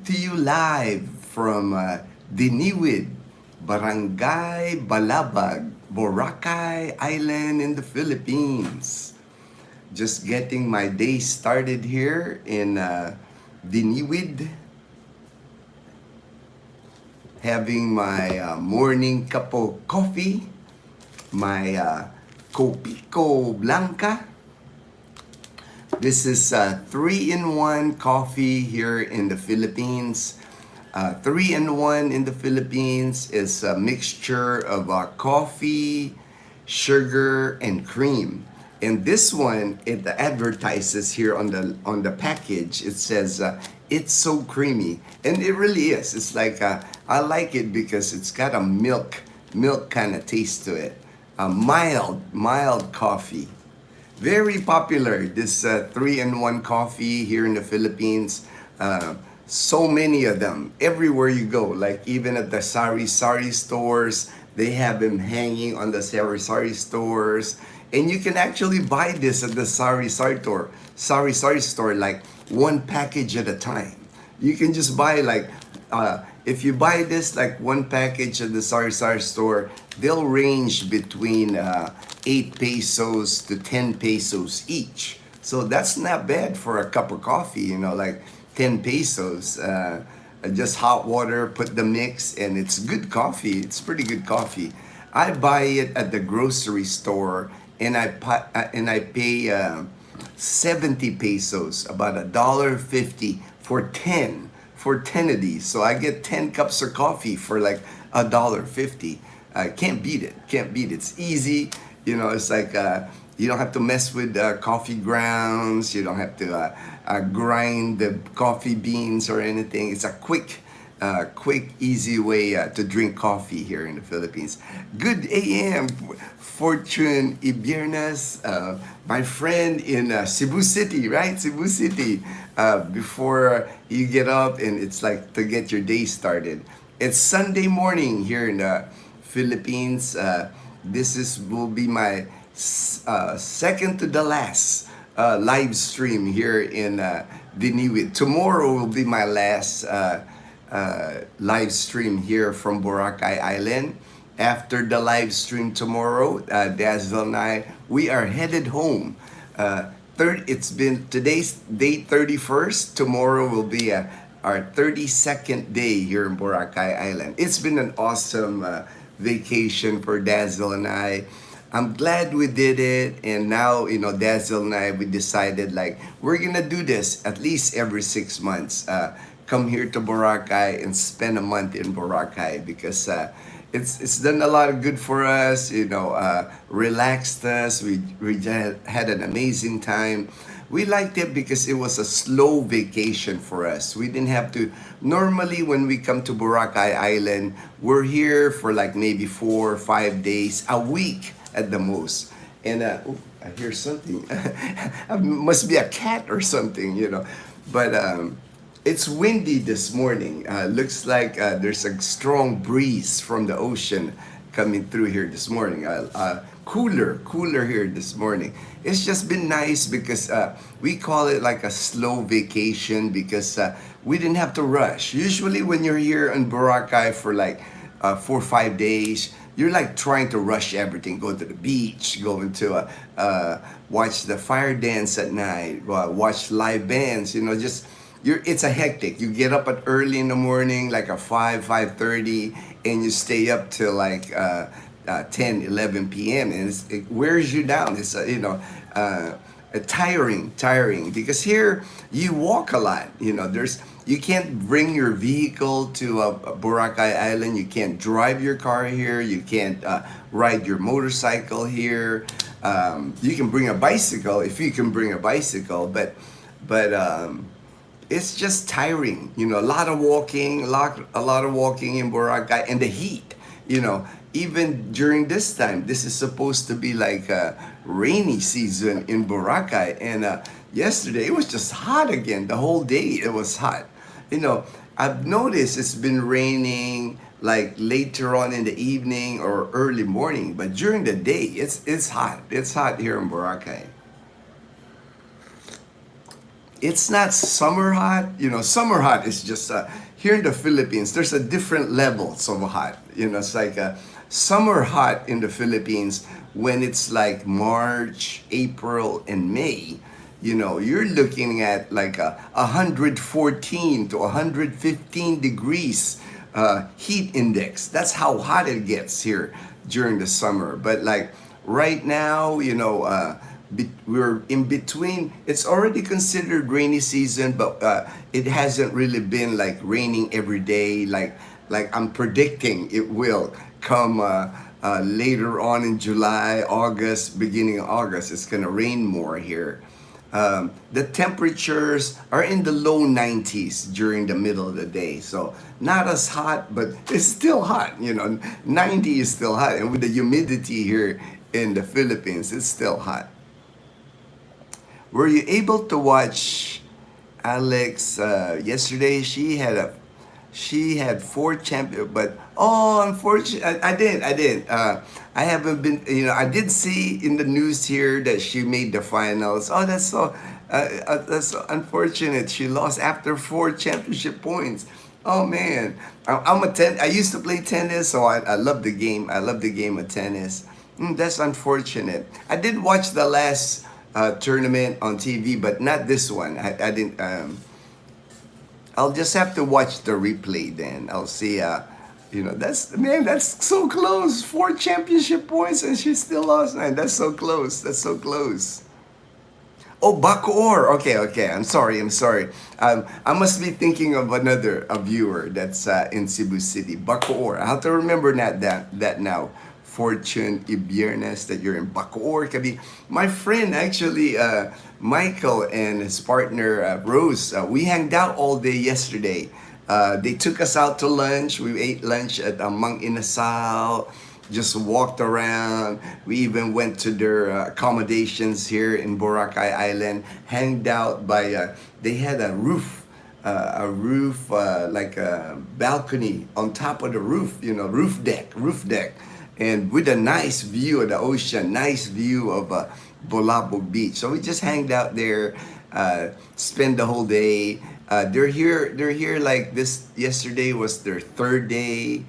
to you live from Diniwid, Barangay Balabag, Boracay Island in the Philippines. Just getting my day started here in Diniwid, having my morning cup of coffee, my Copico Blanca. This is 3-in-1 coffee here in the Philippines. 3-in-1 in the Philippines is a mixture of coffee, sugar, and cream. And this one, it advertises here on the package. It says it's so creamy, and it really is. It's like I like it because it's got a milk kind of taste to it. A mild coffee. Very popular, this 3-in-1 coffee here in the Philippines. So many of them everywhere you go, like even at the sari-sari stores, they have them hanging on the sari-sari stores. And you can actually buy this at the sari-sari store, like one package at a time. You can just buy like, if you buy this like one package at the sari-sari store, they'll range between 8 pesos to 10 pesos each. So that's not bad for a cup of coffee, like 10 pesos. Just hot water, put the mix, and it's good coffee. It's pretty good coffee. I buy it at the grocery store, and I pay 70 pesos, about $1.50 for 10 of these. So I get 10 cups of coffee for like $1.50. Can't beat it. It's easy. It's like you don't have to mess with coffee grounds. You don't have to grind the coffee beans or anything. It's a quick, easy way to drink coffee here in the Philippines. Good AM, Fortune Ibiernas, my friend in Cebu City, right? Cebu City. Before you get up, and it's like to get your day started. It's Sunday morning here in the Philippines. This will be my second to the last live stream here in Diniwid. Tomorrow will be my last live stream here from Boracay Island. After the live stream tomorrow, Dazzle and I, we are headed home. Today's day 31st. Tomorrow will be our 32nd day here in Boracay Island. It's been an awesome vacation for Dazzle and I. I'm glad we did it, and now Dazzle and I, we decided like we're gonna do this at least every 6 months. Come here to Boracay and spend a month in Boracay because it's done a lot of good for us. Relaxed us. We had an amazing time. We liked it because it was a slow vacation for us. We didn't have to. Normally, when we come to Boracay Island, we're here for like maybe 4 or 5 days, a week at the most. And I hear something. Must be a cat or something, But it's windy this morning. Looks like there's a strong breeze from the ocean coming through here this morning. Cooler here this morning. It's just been nice because we call it like a slow vacation because we didn't have to rush. Usually when you're here in Boracay for like 4 or 5 days, you're like trying to rush everything. Go to the beach, go into watch the fire dance at night, watch live bands. It's a hectic. You get up at early in the morning, like at 5:30, and you stay up till like 10, 11 p.m. and it wears you down. It's tiring because here you walk a lot. You can't bring your vehicle to Boracay Island. You can't drive your car here. You can't ride your motorcycle here. You can bring a bicycle if you can bring a bicycle, but it's just tiring. A lot of walking, a lot of walking in Boracay, and the heat. Even during this time, this is supposed to be like a rainy season in Boracay, and yesterday it was just hot again. The whole day it was hot. I've noticed it's been raining like later on in the evening or early morning, but during the day it's hot. It's hot here in Boracay. it's not summer hot. You know, summer hot is just here in the Philippines. There's a different levels of hot. You know, it's like summer hot in the Philippines when it's like March, April, and May. You know, you're looking at like 114 to 115 degrees heat index. That's how hot it gets here during the summer. But like right now, you know, we're in between. It's already considered rainy season, but it hasn't really been like raining every day. Like I'm predicting it will come later on in July, August, beginning of August. It's gonna rain more here. The temperatures are in the low 90s during the middle of the day. So not as hot, but it's still hot. You know, 90 is still hot. And with the humidity here in the Philippines, it's still hot. Were you able to watch Alex yesterday? She had 4 champion, but unfortunately, I didn't. I haven't been. You know, I did see in the news here that she made the finals. Oh, that's so unfortunate. She lost after 4 championship points. Oh man, I used to play tennis, so I love the game. I love the game of tennis. That's unfortunate. I did watch the last tournament on TV, but not this one. I didn't. I'll just have to watch the replay then. I'll see. You know, that's so close. 4 championship points and she still lost. Man, that's so close. That's so close. Oh, Bacoor. Okay. I'm sorry. I must be thinking of another viewer that's in Cebu City. Bacoor. I have to remember that now. Fortune Ibiernes, that you're in Bacoor, Cavite. My friend actually, Michael and his partner Rose, we hanged out all day yesterday. They took us out to lunch. We ate lunch at Mang Inasal, just walked around. We even went to their accommodations here in Boracay Island, hanged out by, they had a roof, like a balcony on top of the roof, you know, roof deck. And with a nice view of the ocean, nice view of Bolabog Beach. So we just hanged out there, spend the whole day. They're here like this. Yesterday was their 3rd day.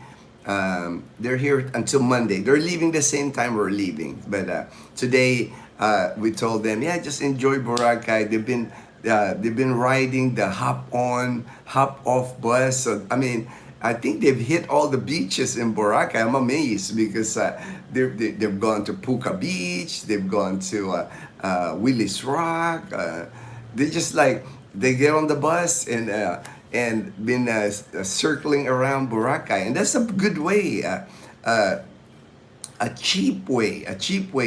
They're here until Monday. They're leaving the same time we're leaving. But today we told them, yeah, just enjoy Boracay. They've been riding the hop on, hop off bus. So I mean, I think they've hit all the beaches in Boracay. I'm amazed because they've gone to Puka Beach, they've gone to Willis Rock. They just like, they get on the bus and been circling around Boracay. And that's a good way, a cheap way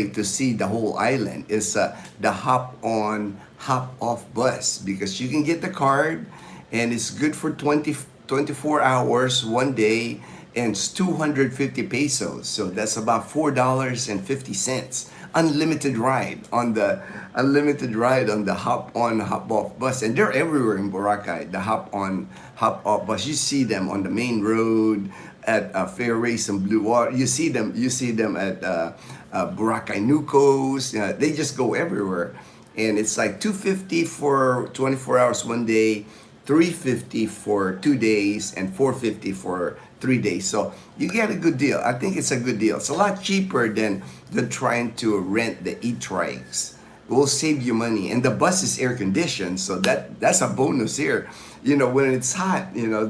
to see the whole island is the hop on, hop off bus, because you can get the card and it's good for 24 hours, 1 day, and it's 250 pesos. So that's about $4.50. Unlimited ride on the hop on, hop off bus. And they're everywhere in Boracay, the hop on, hop off bus. You see them on the main road, at Fairways and Blue Water. You see them at Boracay Nucos. They just go everywhere. And it's like $250 for 24 hours, 1 day, $350 for 2 days, and $450 for 3 days. So you get a good deal. I think it's a good deal. It's a lot cheaper than trying to rent the e-trikes. It will save you money. And the bus is air conditioned, so that's a bonus here. You know, when it's hot, you know,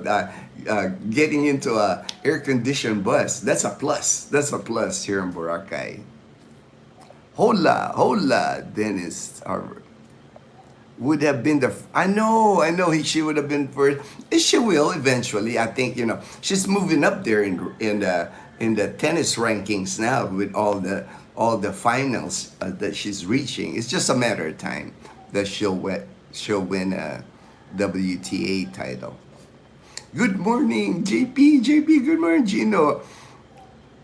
getting into a air conditioned bus, that's a plus. That's a plus here in Boracay. Hola, Dennis. Would have been I know she would have been first. She will eventually. I think, you know, she's moving up there in the tennis rankings now with all the finals that she's reaching. It's just a matter of time that she'll win a WTA title. Good morning, JP. Good morning, Ginno.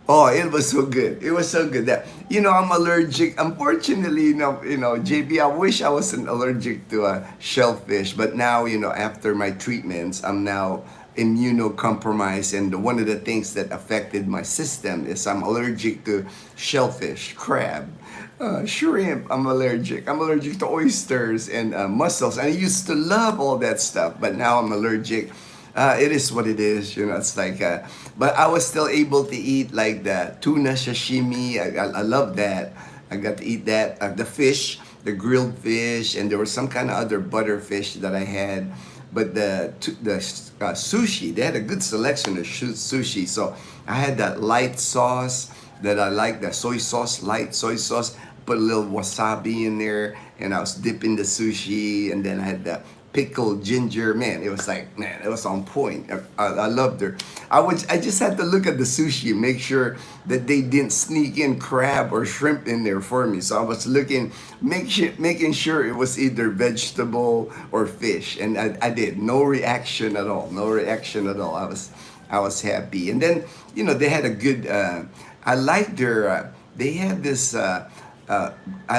Oh, it was so good. It was so good. I'm allergic. Unfortunately, JB, I wish I wasn't allergic to shellfish, but now, after my treatments, I'm now immunocompromised, and one of the things that affected my system is I'm allergic to shellfish, crab, shrimp. I'm allergic. I'm allergic to oysters and mussels. I used to love all that stuff, but now I'm allergic. It is what it is, it's like, but I was still able to eat like the tuna sashimi. I love that. I got to eat that. The fish, the grilled fish, and there was some kind of other butter fish that I had. But the sushi, they had a good selection of sushi. So I had that light sauce that I like, the soy sauce, light soy sauce. Put a little wasabi in there, and I was dipping the sushi, and then I had the pickled ginger. Man, it was like, man, it was on point. I loved her. I just had to look at the sushi and make sure that they didn't sneak in crab or shrimp in there for me. So I was looking, making sure it was either vegetable or fish, and I did. No reaction at all. No reaction at all. I was happy. And then they had a good. I liked their. They had this. I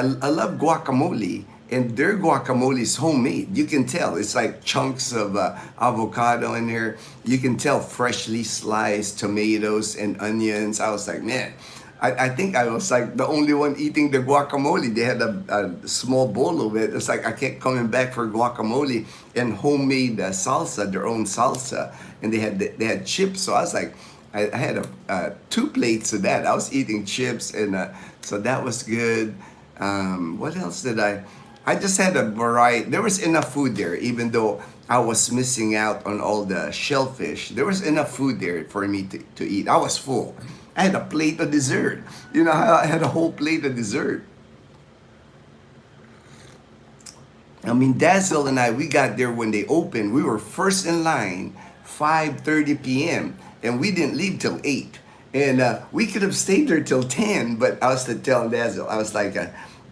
love guacamole. And their guacamole is homemade. You can tell. It's like chunks of avocado in there. You can tell freshly sliced tomatoes and onions. I was like, man, I think I was like the only one eating the guacamole. They had a small bowl of it. It's like I kept coming back for guacamole and homemade salsa, their own salsa. And they had chips. So I was like, I had 2 plates of that. I was eating chips, and so that was good. What else did I just had a variety. There was enough food there, even though I was missing out on all the shellfish. There was enough food there for me to eat. I was full. I had a plate of dessert. I had a whole plate of dessert. I mean, Dazzle and I, we got there when they opened. We were first in line, 5:30 p.m., and we didn't leave till 8. And we could have stayed there till 10, but I was telling Dazzle, I was like,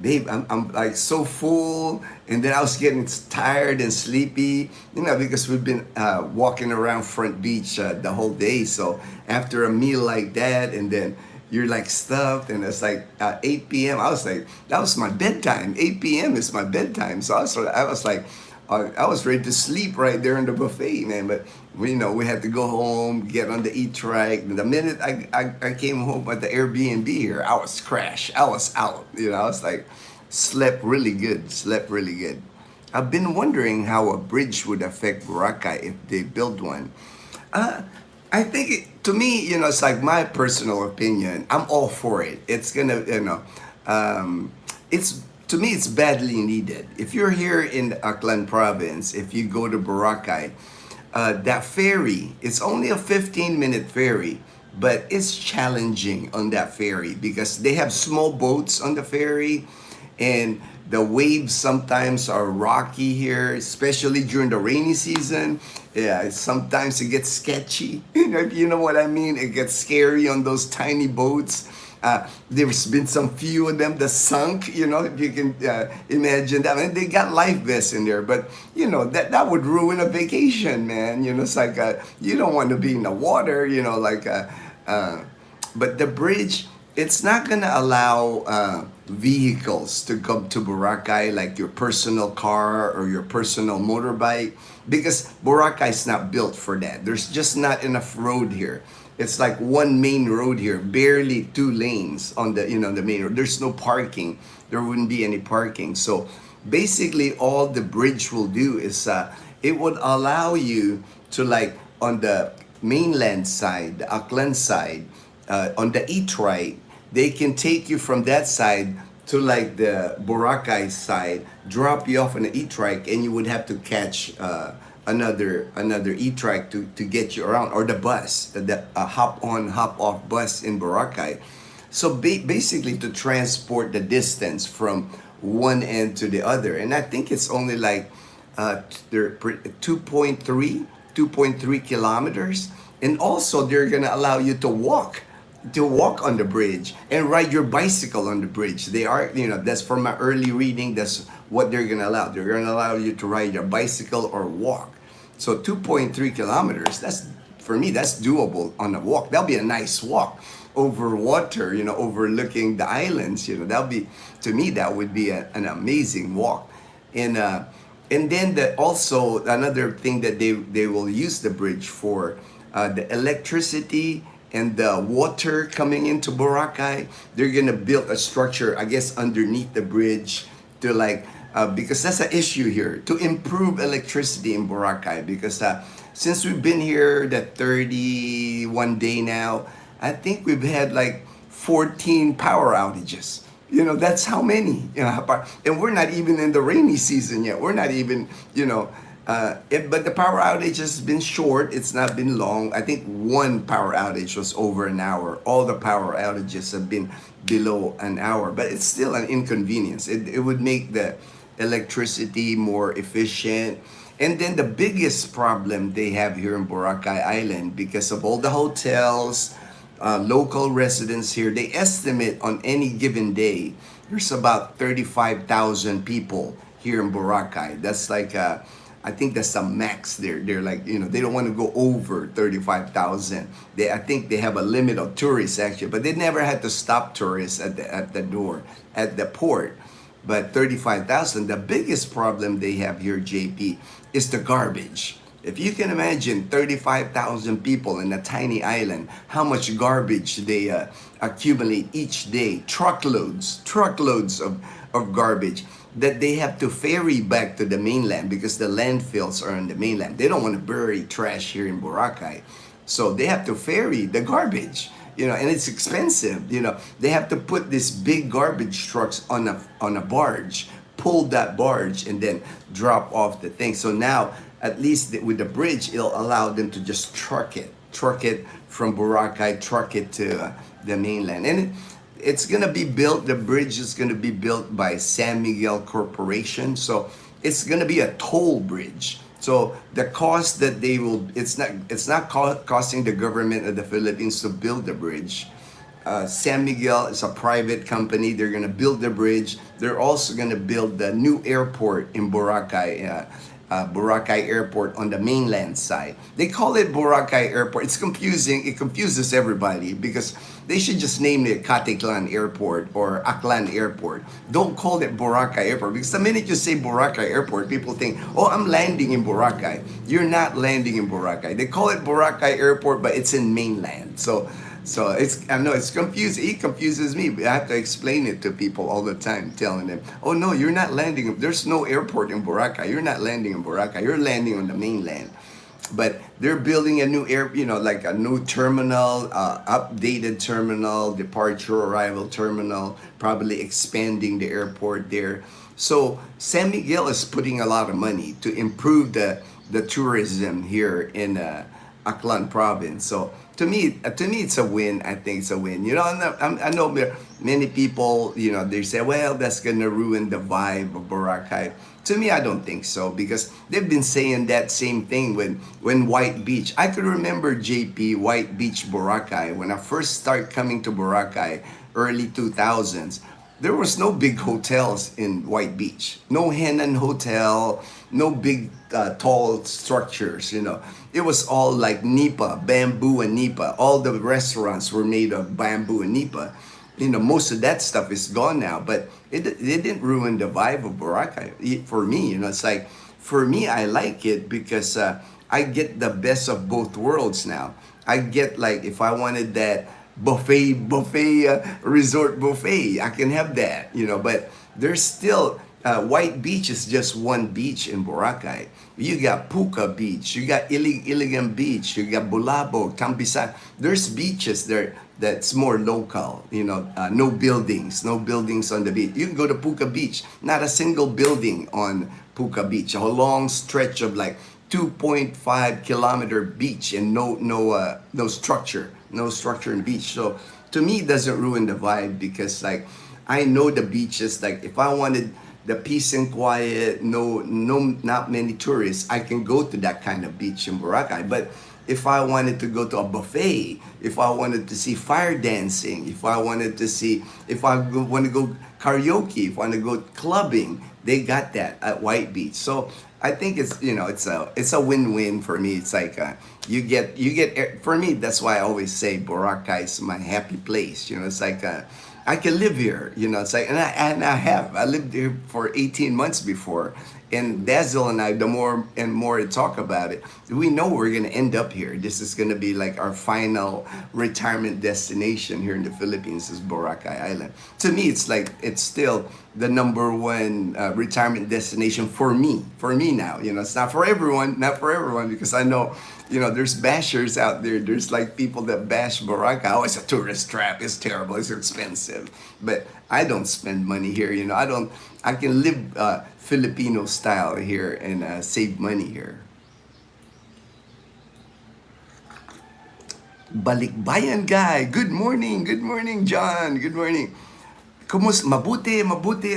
babe, I'm like so full, and then I was getting tired and sleepy, because we've been walking around Front Beach the whole day. So after a meal like that, and then you're like stuffed, and it's like 8 p.m. I was like, that was my bedtime. 8 p.m. is my bedtime. So I was like, I was ready to sleep right there in the buffet, man. But we had to go home, get on the e-trike. The minute I came home at the Airbnb here, I was crashed. I was out. I was like, slept really good. I've been wondering how a bridge would affect Boracay if they build one. I think to me, it's like my personal opinion. I'm all for it. It's gonna, it's. To me, it's badly needed. If you're here in Aklan province, if you go to Boracay, that ferry, it's only a 15-minute ferry, but it's challenging on that ferry because they have small boats on the ferry, and the waves sometimes are rocky here, especially during the rainy season. Yeah, sometimes it gets sketchy. You know what I mean? It gets scary on those tiny boats. There's been some few of them that sunk, if you can imagine that. I mean, they got life vests in there, but, that would ruin a vacation, man. It's like, you don't want to be in the water, but the bridge, it's not going to allow vehicles to come to Boracay, like your personal car or your personal motorbike, because Boracay is not built for that. There's just not enough road here. It's like one main road here, barely 2 lanes on the the main road. There's no parking. There wouldn't be any parking. So basically, all the bridge will do is it would allow you to, like, on the mainland side, the Aklan side, on the e-trike, they can take you from that side to like the Boracay side, drop you off on the e-trike, and you would have to catch another e-trike to get you around, or the bus, the hop on hop off bus in Boracay. So basically to transport the distance from one end to the other. And I think it's only like 2.3 kilometers. And also they're gonna allow you to walk on the bridge and ride your bicycle on the bridge. They are, that's from my early reading, that's what they're gonna allow. They're gonna allow you to ride your bicycle or walk. So 2.3 kilometers, for me, that's doable on a walk. That'll be a nice walk. over water, overlooking the islands. That would be, to me, that would be an amazing walk. And then also another thing that they will use the bridge for, the electricity and the water coming into Boracay. They're gonna build a structure, I guess, underneath the bridge to because that's an issue here, to improve electricity in Boracay. Because since we've been here the 31 day now, I think we've had like 14 power outages. That's how many. And we're not even in the rainy season yet. We're not even, but the power outage has been short. It's not been long. I think one power outage was over an hour. All the power outages have been below an hour, but it's still an inconvenience. It would make the electricity more efficient. And then the biggest problem they have here in Boracay Island, because of all the hotels, local residents here, they estimate on any given day, there's about 35,000 people here in Boracay. That's like, I think that's the max there. They're like, they don't want to go over 35,000. I think they have a limit of tourists actually, but they never had to stop tourists at the door, at the port. But 35,000, the biggest problem they have here, JP, is the garbage. If you can imagine 35,000 people in a tiny island, how much garbage they accumulate each day, truckloads of garbage that they have to ferry back to the mainland, because the landfills are on the mainland. They don't want to bury trash here in Boracay. So they have to ferry the garbage, and it's expensive. They have to put these big garbage trucks on a barge, pull that barge, and then drop off the thing. So now, at least with the bridge, it'll allow them to just truck it from Boracay, truck it to the mainland. And it's gonna be built, the bridge is gonna be built by San Miguel Corporation. So it's gonna be a toll bridge. So the cost that they will, it's not costing the government of the Philippines to build the bridge. San Miguel is a private company. They're gonna build the bridge. They're also gonna build the new airport in Boracay. Boracay Airport on the mainland side. They call it Boracay Airport. It's confusing. It confuses everybody, because they should just name it Caticlan Airport or Aklan Airport. Don't call it Boracay Airport, because the minute you say Boracay Airport, people think, oh, I'm landing in Boracay. You're not landing in Boracay. They call it Boracay Airport, but it's in mainland. So I know it's confusing. It confuses me. I have to explain it to people all the time, telling them, oh no, you're not landing. There's no airport in Boracay. You're not landing in Boracay. You're landing on the mainland. But they're building a new like a new terminal, updated terminal, departure arrival terminal, probably expanding the airport there. So San Miguel is putting a lot of money to improve the tourism here in Aklan province. So to me, it's a win. I think it's a win. I know many people, they say, well, that's gonna ruin the vibe of Boracay. To me, I don't think so, because they've been saying that same thing when White Beach. I could remember, JP, White Beach, Boracay, when I first started coming to Boracay, early 2000s. There was no big hotels in White Beach. No Henan Hotel, no big tall structures, It was all like nipa, bamboo and nipa. All the restaurants were made of bamboo and nipa. Most of that stuff is gone now, but it didn't ruin the vibe of Boracay. For me, it's like, for me, I like it because I get the best of both worlds now. I get, like, if I wanted that buffet resort buffet, I can have that, but there's still White Beach is just one beach in Boracay. You got Puka Beach, you got Iligan Beach, you got Bulabo, Tampisac. There's beaches there that's more local, no buildings on the beach. You can go to Puka Beach, not a single building on Puka Beach, a long stretch of like 2.5 kilometer beach, and no structure in the beach. So to me, it doesn't ruin the vibe, because like, I know the beaches, like if I wanted the peace and quiet, not many tourists, I can go to that kind of beach in Boracay. But if I wanted to go to a buffet, if I wanted to see fire dancing, if I want to go karaoke, if I want to go clubbing, They got that at White Beach. So I think it's, it's a win-win for me. It's like for me, that's why I always say Boracay is my happy place. It's like I can live here. It's like, I lived here for 18 months before. And Dazzle and I, the more and more I talk about it, we know we're gonna end up here. This is gonna be like our final retirement destination here in the Philippines, is Boracay Island. To me, it's still the number one retirement destination for me. For me now, it's not for everyone, because I know, there's bashers out there. There's like people that bash Boracay. Oh, it's a tourist trap. It's terrible. It's expensive. But I don't spend money here. I can live Filipino style here and save money here. Balikbayan guy. Good morning, John. Good morning. Mabuti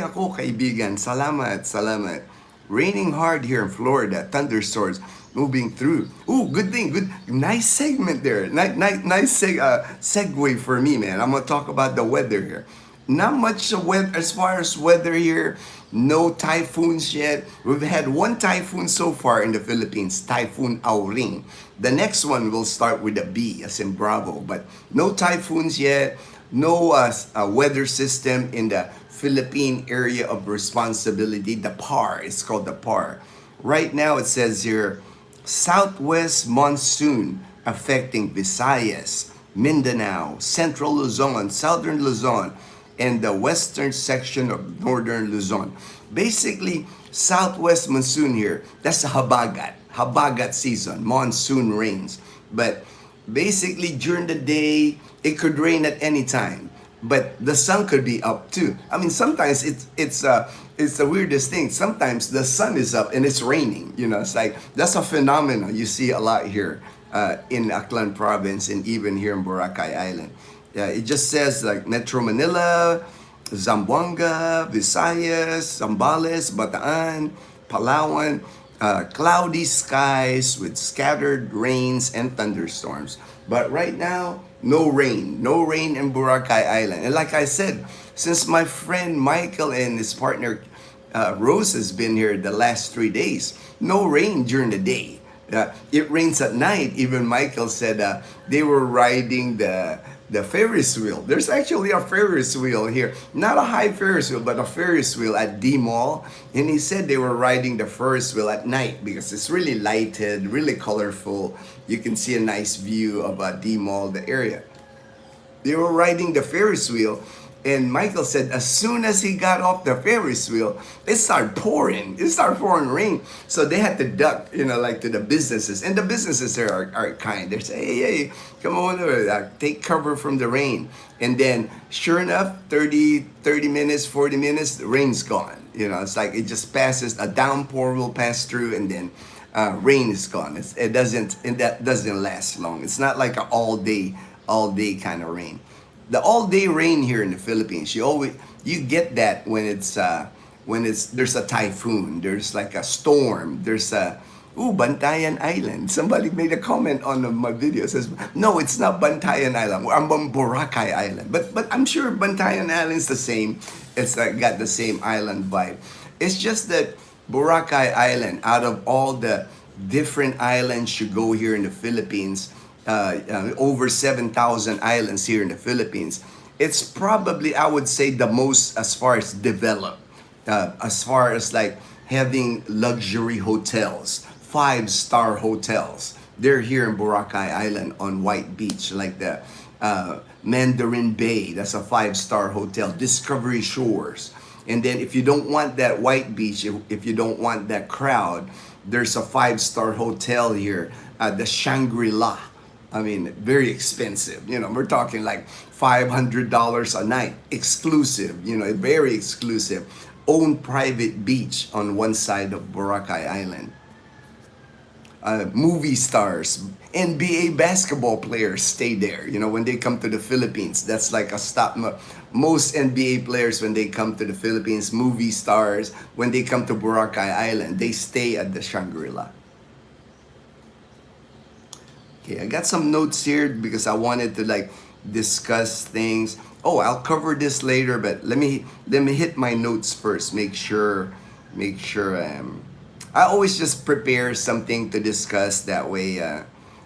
ako, kaibigan. Salamat. Raining hard here in Florida. Thunderstorms moving through. Ooh, good thing. Good, nice segment there. Nice segue for me, man. I'm gonna talk about the weather here. Not much weather as far as weather here. No typhoons yet. We've had one typhoon so far in the Philippines, Typhoon Auring. The next one will start with a B, as in Bravo. But no typhoons yet. No weather system in the Philippine area of responsibility. The PAR, it's called the PAR. Right now it says here, southwest monsoon affecting Visayas, Mindanao, Central Luzon, Southern Luzon, and the western section of northern Luzon. Basically, southwest monsoon here, that's the Habagat season, monsoon rains. But basically during the day, it could rain at any time. But the sun could be up too. I mean, sometimes it's the weirdest thing. Sometimes the sun is up and it's raining. It's like, that's a phenomenon you see a lot here in Aklan province and even here in Boracay Island. It just says like Metro Manila, Zamboanga, Visayas, Zambales, Bataan, Palawan, cloudy skies with scattered rains and thunderstorms. But right now, no rain in Boracay Island. And like I said, since my friend Michael and his partner Rose has been here the last 3 days, no rain during the day. It rains at night. Even Michael said they were riding the Ferris wheel. There's actually a Ferris wheel here. Not a high Ferris wheel, but a Ferris wheel at D Mall. And he said they were riding the Ferris wheel at night because it's really lighted, really colorful. You can see a nice view of D Mall, the area. They were riding the Ferris wheel. And Michael said as soon as he got off the Ferris wheel, it started pouring. It started pouring rain. So they had to duck, like to the businesses. And the businesses there are kind. They say, hey, come on over, take cover from the rain. And then, sure enough, 30 minutes, 40 minutes, the rain's gone. It's like it just passes, a downpour will pass through, and then rain is gone. That doesn't last long. It's not like an all day kind of rain. The all-day rain here in the Philippines, you get that when there's a typhoon, there's like a storm, there's Bantayan Island. Somebody made a comment on my video, says no, it's not Bantayan Island. I'm on Boracay Island, but I'm sure Bantayan Island's the same. It's got the same island vibe. It's just that Boracay Island, out of all the different islands you go here in the Philippines, over 7,000 islands here in the Philippines. It's probably, I would say, the most as far as developed, as far as like having luxury hotels, 5-star hotels. They're here in Boracay Island on White Beach, like the Mandarin Bay, that's a 5-star hotel, Discovery Shores. And then if you don't want that White Beach, if you don't want that crowd, there's a 5-star hotel here, the Shangri-La. I mean, very expensive. We're talking like $500 a night. Exclusive, very exclusive. Own private beach on one side of Boracay Island. Movie stars, NBA basketball players stay there. When they come to the Philippines, that's like a stop. Most NBA players, when they come to the Philippines, movie stars, when they come to Boracay Island, they stay at the Shangri-La. Okay, I got some notes here because I wanted to like discuss things. Oh, I'll cover this later, but let me hit my notes first. Make sure make sure I always just prepare something to discuss that way.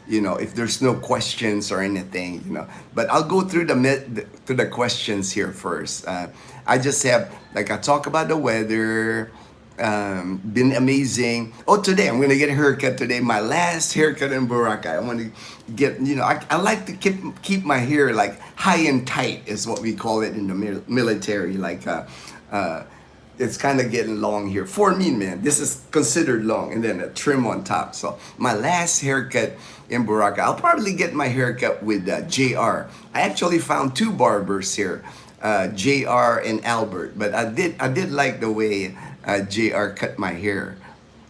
If there's no questions or anything, but I'll go through to the questions here first. I just have like I talk about the weather. Been amazing. Oh, today I'm gonna get a haircut today. My last haircut in Boracay. I want to get, I like to keep my hair like high and tight is what we call it in the military. Like it's kind of getting long here for me, man. This is considered long, and then a trim on top. So my last haircut in Boracay. I'll probably get my haircut with JR. I actually found two barbers here, JR and Albert, but I did like the way JR cut my hair.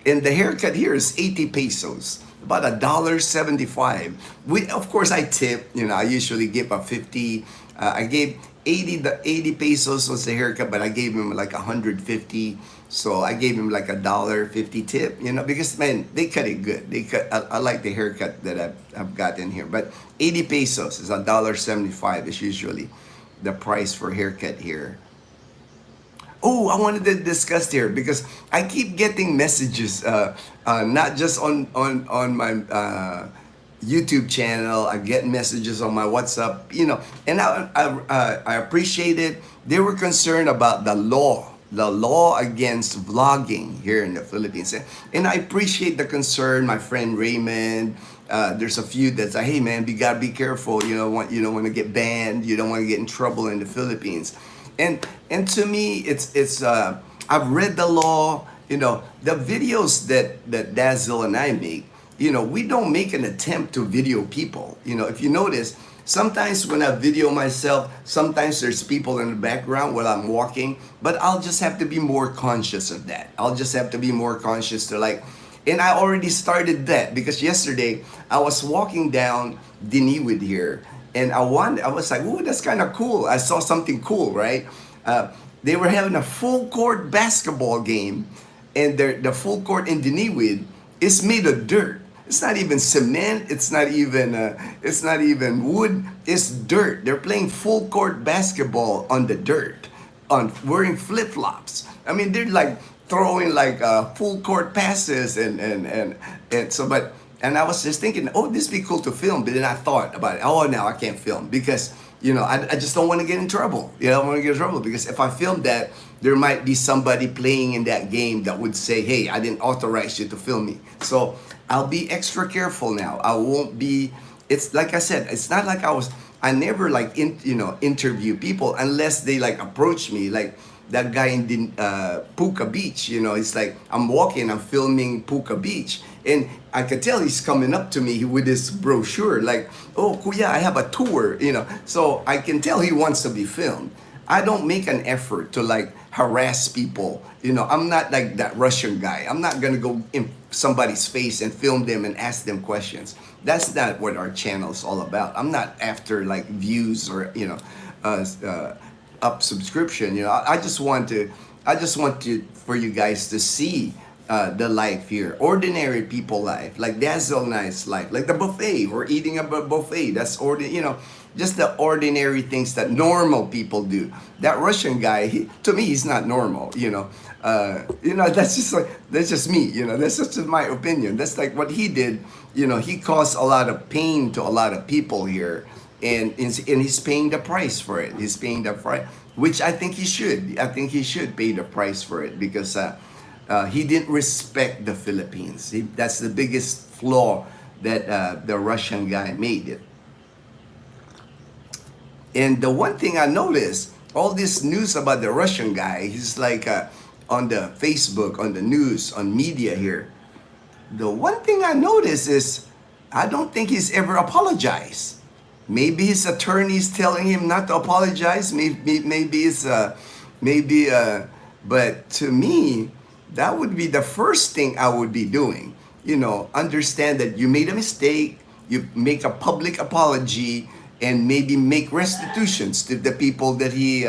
And the haircut here is 80 pesos, about $1.75. Of course, I tip. I usually give a 50. I gave 80 pesos was the haircut, but I gave him like 150. So I gave him like $1.50 tip. Because man, they cut it good. I like the haircut that I've got in here. But 80 pesos is $1.75 is usually the price for haircut here. Oh, I wanted to discuss here because I keep getting messages, not just on my YouTube channel. I get messages on my WhatsApp, and I appreciate it. They were concerned about the law against vlogging here in the Philippines, and I appreciate the concern. My friend Raymond, there's a few that say, "Hey man, you gotta be careful. You don't want to get banned. You don't want to get in trouble in the Philippines." And to me, it's I've read the law. The videos that Dazzle and I make. We don't make an attempt to video people. If you notice, sometimes when I video myself, sometimes there's people in the background while I'm walking, but I'll just have to be more conscious of that. I'll just have to be more conscious to and I already started that because yesterday I was walking down Diniwid here, and I was like, "Ooh, that's kind of cool." I saw something cool, right? They were having a full court basketball game, and the full court in Diniwid is made of dirt. It's not even cement. It's not even wood. It's dirt. They're playing full court basketball on the dirt, wearing flip flops. I mean, they're like throwing full court passes and so. But and I was just thinking, oh, this would be cool to film. But then I thought about it. Oh, now I can't film because I just don't want to get in trouble. I don't want to get in trouble because if I film that, there might be somebody playing in that game that would say, "Hey, I didn't authorize you to film me." So I'll be extra careful now. I won't be. It's like I said. It's not like I never interview people unless they approach me. Like that guy in Puka Beach. It's like I'm walking, I'm filming Puka Beach, and I could tell he's coming up to me with this brochure. Like, "Oh, kuya, I have a tour." So I can tell he wants to be filmed. I don't make an effort to harass people. I'm not like that Russian guy. I'm not gonna go in somebody's face and film them and ask them questions. That's not what our channel's all about. I'm not after views or up subscription. I just want for you guys to see the life here, ordinary people life, like Dazzle Nice life, like the buffet. We're eating a buffet. That's just the ordinary things that normal people do. That Russian guy, to me, he's not normal. That's just me. That's just my opinion. That's like what he did. He caused a lot of pain to a lot of people here, and he's paying the price for it. He's paying the price, which I think he should. I think he should pay the price for it because he didn't respect the Philippines. That's the biggest flaw that the Russian guy made it. And the one thing I noticed, all this news about the Russian guy, he's on the Facebook, on the news, on media here. The one thing I noticed is I don't think he's ever apologized. Maybe his attorney's telling him not to apologize. But to me, that would be the first thing I would be doing. Understand that you made a mistake, you make a public apology, and maybe make restitutions to the people that he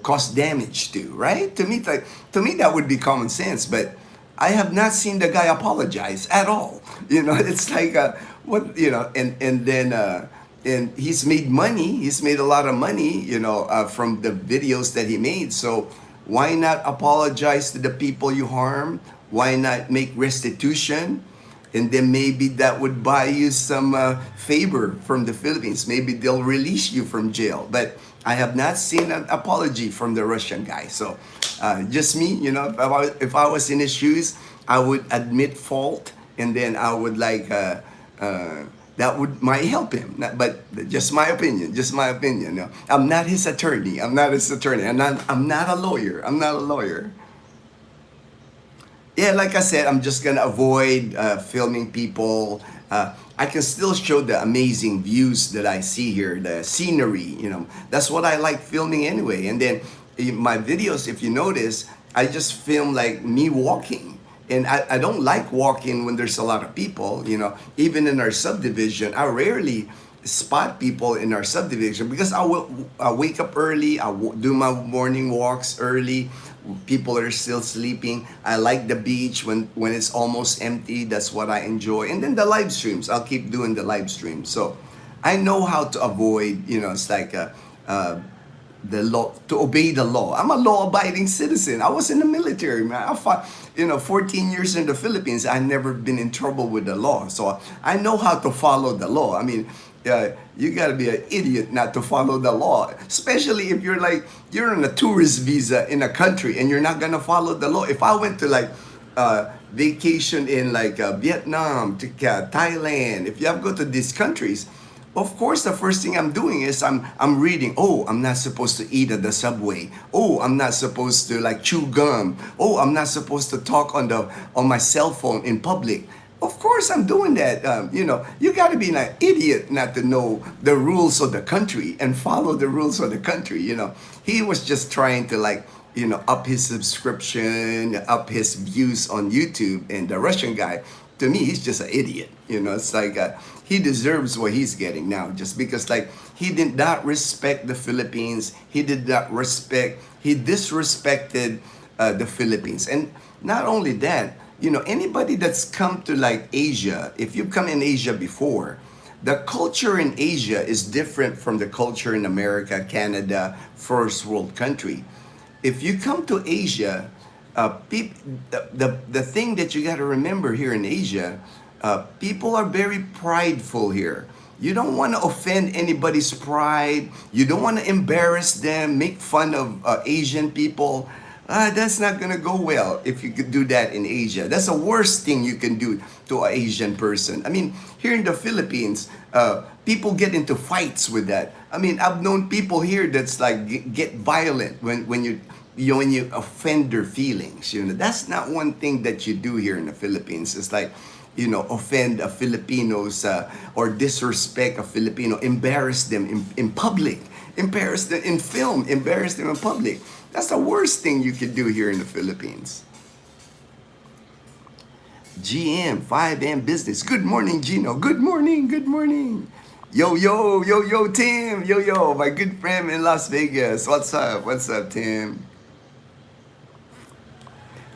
caused damage to. Right? To me, that would be common sense. But I have not seen the guy apologize at all. It's like what and then and he's made money. He's made a lot of money. From the videos that he made. So Why not apologize to the people you harm? Why not make restitution? And then maybe that would buy you some favor from the Philippines. Maybe they'll release you from jail. But I have not seen an apology from the Russian guy. So just me, you know, if I was in his shoes, I would admit fault, and then I would that would might help him. But just my opinion, just my opinion. No, I'm not his attorney. I'm not his attorney. I'm not a lawyer. I'm not a lawyer. Yeah, like I said, I'm just gonna avoid filming people. I can still show the amazing views that I see here, the scenery, you know. That's what I like filming anyway. And then in my videos, if you notice, I just film like me walking. And I don't like walking when there's a lot of people, you know. Even in our subdivision, I rarely spot people in our subdivision because I wake up early, do my morning walks early. People are still sleeping. I like the beach when it's almost empty. That's what I enjoy. And then the live streams, I'll keep doing the live streams. So I know how to avoid, you know, it's like the law, to obey the law. I'm a law-abiding citizen. I was in the military, man. I fought, 14 years in the Philippines. I never been in trouble with the law. So I know how to follow the law. I mean, you gotta be an idiot not to follow the law, especially if you're on a tourist visa in a country and you're not gonna follow the law. If I went to vacation in Vietnam, to Thailand, if you have to go to these countries, of course the first thing I'm doing is I'm reading. Oh, I'm not supposed to eat at the subway. Oh, I'm not supposed to chew gum. Oh, I'm not supposed to talk on my cell phone in public. Of course I'm doing that. You got to be an idiot not to know the rules of the country and follow the rules of the country. He was just trying to up his subscription, up his views on YouTube. And the Russian guy, to me, he's just an idiot. It's he deserves what he's getting now just because he did not respect the Philippines. He disrespected the Philippines. And not only that, anybody that's come to Asia, if you've come in Asia before, the culture in Asia is different from the culture in America, Canada, first world country. If you come to Asia, the thing that you got to remember here in Asia, people are very prideful here. You don't want to offend anybody's pride. You don't want to embarrass them, make fun of Asian people. That's not going to go well if you could do that in Asia. That's the worst thing you can do to an Asian person. I mean, here in the Philippines, people get into fights with that. I mean, I've known people here that's get violent when you offend their feelings. That's not one thing that you do here in the Philippines. It's offend a Filipinos or disrespect a Filipino, embarrass them in public, embarrass them in film, embarrass them in public. That's the worst thing you can do here in the Philippines. GM, 5M Business. Good morning, Ginno. Good morning, good morning. Yo, Tim. Yo, my good friend in Las Vegas. What's up, Tim?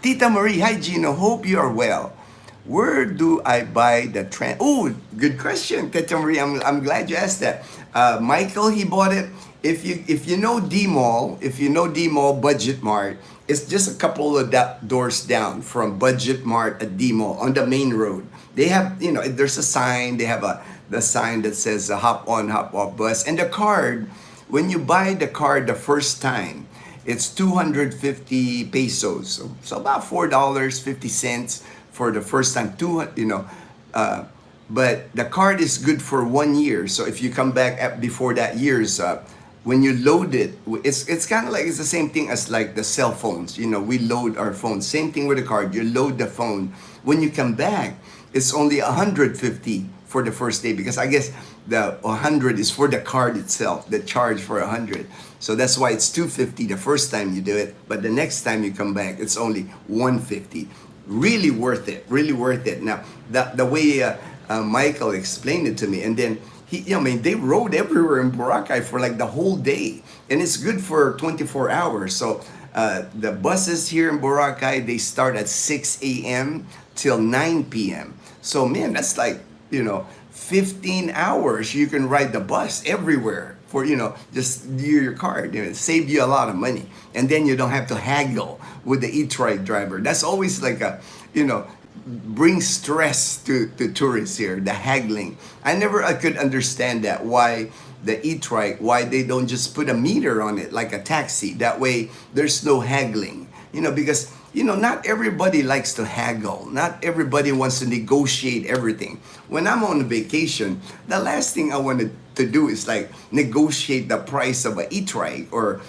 Tita Marie, hi, Ginno. Hope you are well. Where do I buy the trend? Oh, good question, Tita Marie. I'm glad you asked that. Michael, he bought it. If you know D-Mall, Budget Mart, it's just a couple of doors down from Budget Mart at D-Mall on the main road. They have, there's a sign. They have the sign that says hop on, hop off bus. And the card, when you buy the card the first time, it's 250 pesos. So about $4.50 for the first time. But the card is good for 1 year. So if you come back before that year's up, when you load it, it's kind of it's the same thing as the cell phones. We load our phones. Same thing with the card. You load the phone. When you come back, it's only 150 for the first day because I guess the 100 is for the card itself, the charge for 100. So that's why it's 250 the first time you do it. But the next time you come back, it's only 150. Really worth it. Really worth it. Now, the way Michael explained it to me, and then they rode everywhere in Boracay for the whole day, and it's good for 24 hours. So the buses here in Boracay, they start at 6 a.m. till 9 p.m. So man, that's 15 hours you can ride the bus everywhere for, just your card. Save you a lot of money. And then you don't have to haggle with the e-trike driver. That's always like brings stress to tourists here, the haggling. I could understand that, why the e-trike, why they don't just put a meter on it like a taxi. That way there's no haggling. Because not everybody likes to haggle. Not everybody wants to negotiate everything. When I'm on vacation, the last thing I wanted to do is like negotiate the price of an e-trike, or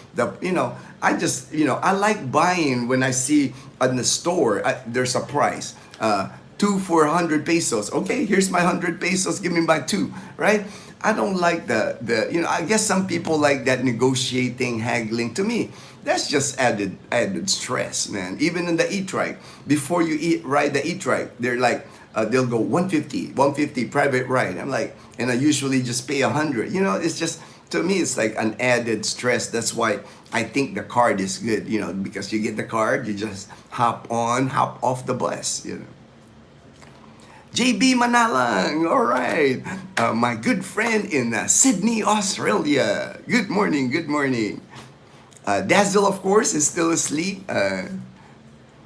I just, I like buying when I see in the store, there's a price. 2 for 100 pesos. Okay, here's my 100 pesos. Give me my 2, right? I don't like the I guess some people like that negotiating, haggling. To me, that's just added stress, man. Even in the e-trike, before you ride the e-trike, they're like, they'll go 150 private ride. I'm like, and I usually just pay 100. It's just, to me, it's like an added stress. That's why I think the card is good, because you get the card, you just hop on, hop off the bus, JB Manalang, all right. My good friend in Sydney, Australia. Good morning, good morning. Dazzle, of course, is still asleep.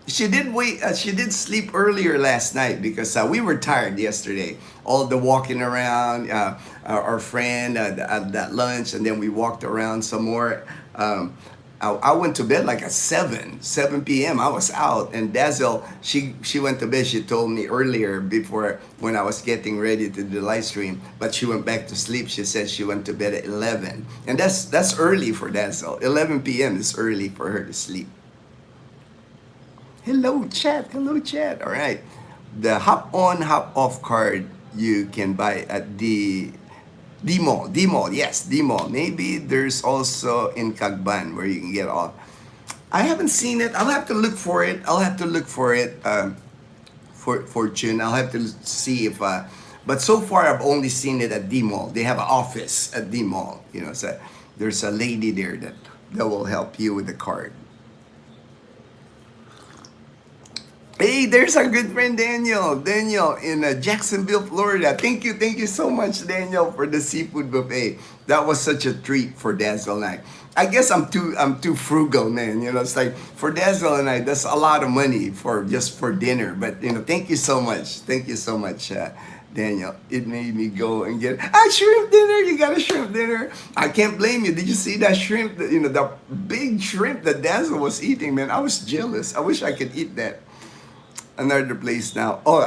She did sleep earlier last night because we were tired yesterday. All the walking around, our friend at that lunch, and then we walked around some more. I went to bed like at 7 p.m. I was out, and Dazzle, she went to bed. She told me earlier, before, when I was getting ready to do the live stream, but she went back to sleep. She said she went to bed at 11, and that's early for Dazzle. 11 p.m. is early for her to sleep. Hello chat. All right, the hop on, hop off card you can buy at the D-Mall, yes, D-Mall. Maybe there's also in Cagban where you can get off. I haven't seen it. I'll have to look for it. Fortune. I'll have to see if. But so far, I've only seen it at D-Mall. They have an office at D-Mall. So there's a lady there that will help you with the card. Hey, there's our good friend Daniel in Jacksonville, Florida. Thank you so much, Daniel, for the seafood buffet. That was such a treat for Dazzle and I. I guess I'm too frugal, man. It's like for Dazzle and I, that's a lot of money for dinner. But thank you so much, Daniel. It made me go and get shrimp dinner. You got a shrimp dinner. I can't blame you. Did you see that shrimp? The big shrimp that Dazzle was eating, man. I was jealous. I wish I could eat that. Another place now. Oh,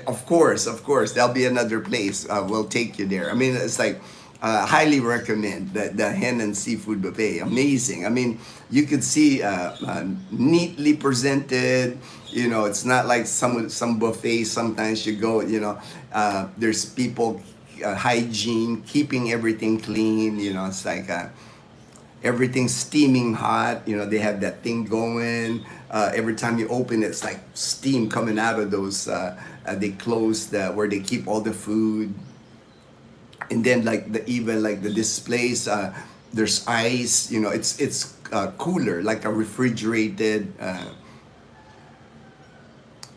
of course. There'll be another place. We'll take you there. I mean, it's like, highly recommend the hen and seafood buffet. Amazing. I mean, you could see neatly presented. It's not like some buffets. Sometimes you go, there's people, hygiene, keeping everything clean. It's like everything's steaming hot. They have that thing going. Every time you open it, it's like steam coming out of those. They close where they keep all the food. And then even the displays, there's ice. It's cooler, like a refrigerated.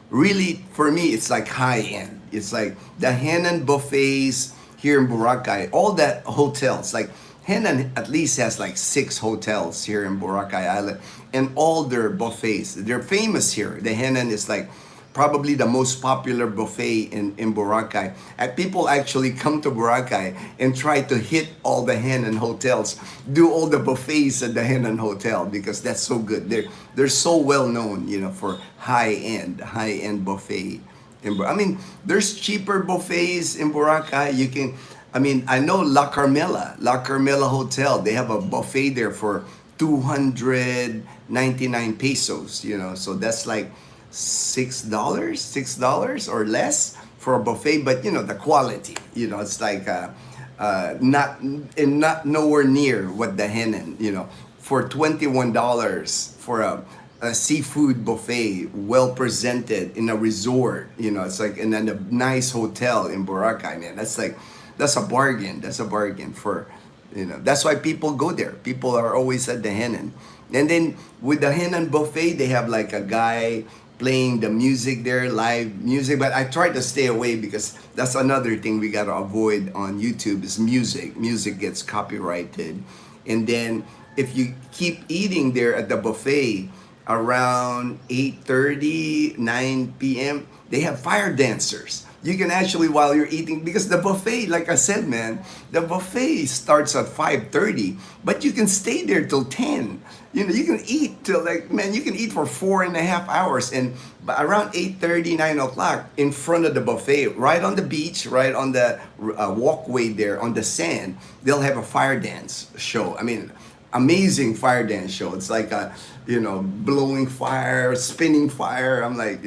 Really, for me, it's like high end. It's like the Henan buffets here in Boracay. All that hotels, like Henan at least has like 6 hotels here in Boracay Island, and all their buffets, they're famous here. The Henan is like probably the most popular buffet in Boracay. And people actually come to Boracay and try to hit all the Henan hotels, do all the buffets at the Henan hotel, because that's so good. They're so well known, for high end buffet. I mean, there's cheaper buffets in Boracay. I know La Carmela Hotel, they have a buffet there for 299 pesos, so that's like $6 or less for a buffet. But the quality, it's like not nowhere near what the Henan, for $21 for a seafood buffet, well presented in a resort, it's like in a nice hotel in Boracay, man. That's a bargain. That's a bargain for, that's why people go there. People are always at the Henan. And then with the Henan buffet, they have like a guy playing the music there, live music. But I try to stay away because that's another thing we gotta avoid on YouTube is music. Music gets copyrighted. And then if you keep eating there at the buffet around 8:30, 9 p.m., they have fire dancers. You can actually, while you're eating, because the buffet, like I said, man, the buffet starts at 5:30, but you can stay there till 10. You know, you can eat till like, man, you can eat for 4.5 hours. And around 8:30, 9 o'clock, in front of the buffet, right on the beach, right on the walkway there, on the sand, they'll have a fire dance show. I mean, amazing fire dance show. It's like a, blowing fire, spinning fire. I'm like,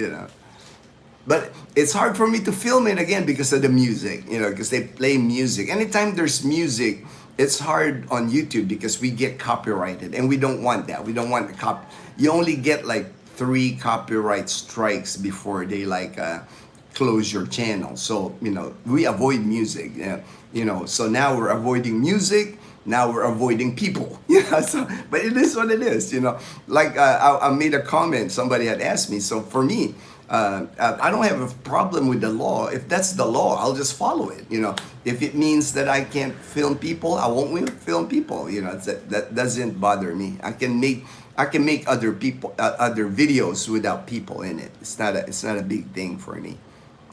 but it's hard for me to film it again because of the music, because they play music. Anytime there's music, it's hard on YouTube because we get copyrighted, and we don't want that. We don't want the You only get like 3 copyright strikes before they close your channel. So, we avoid music. So now we're avoiding music. Now we're avoiding people. So, but it is what it is. I made a comment. Somebody had asked me. So for me, I don't have a problem with the law. If that's the law, I'll just follow it. If it means that I can't film people, I won't film people. That doesn't bother me. I can make other videos without people in it. It's not a big thing for me.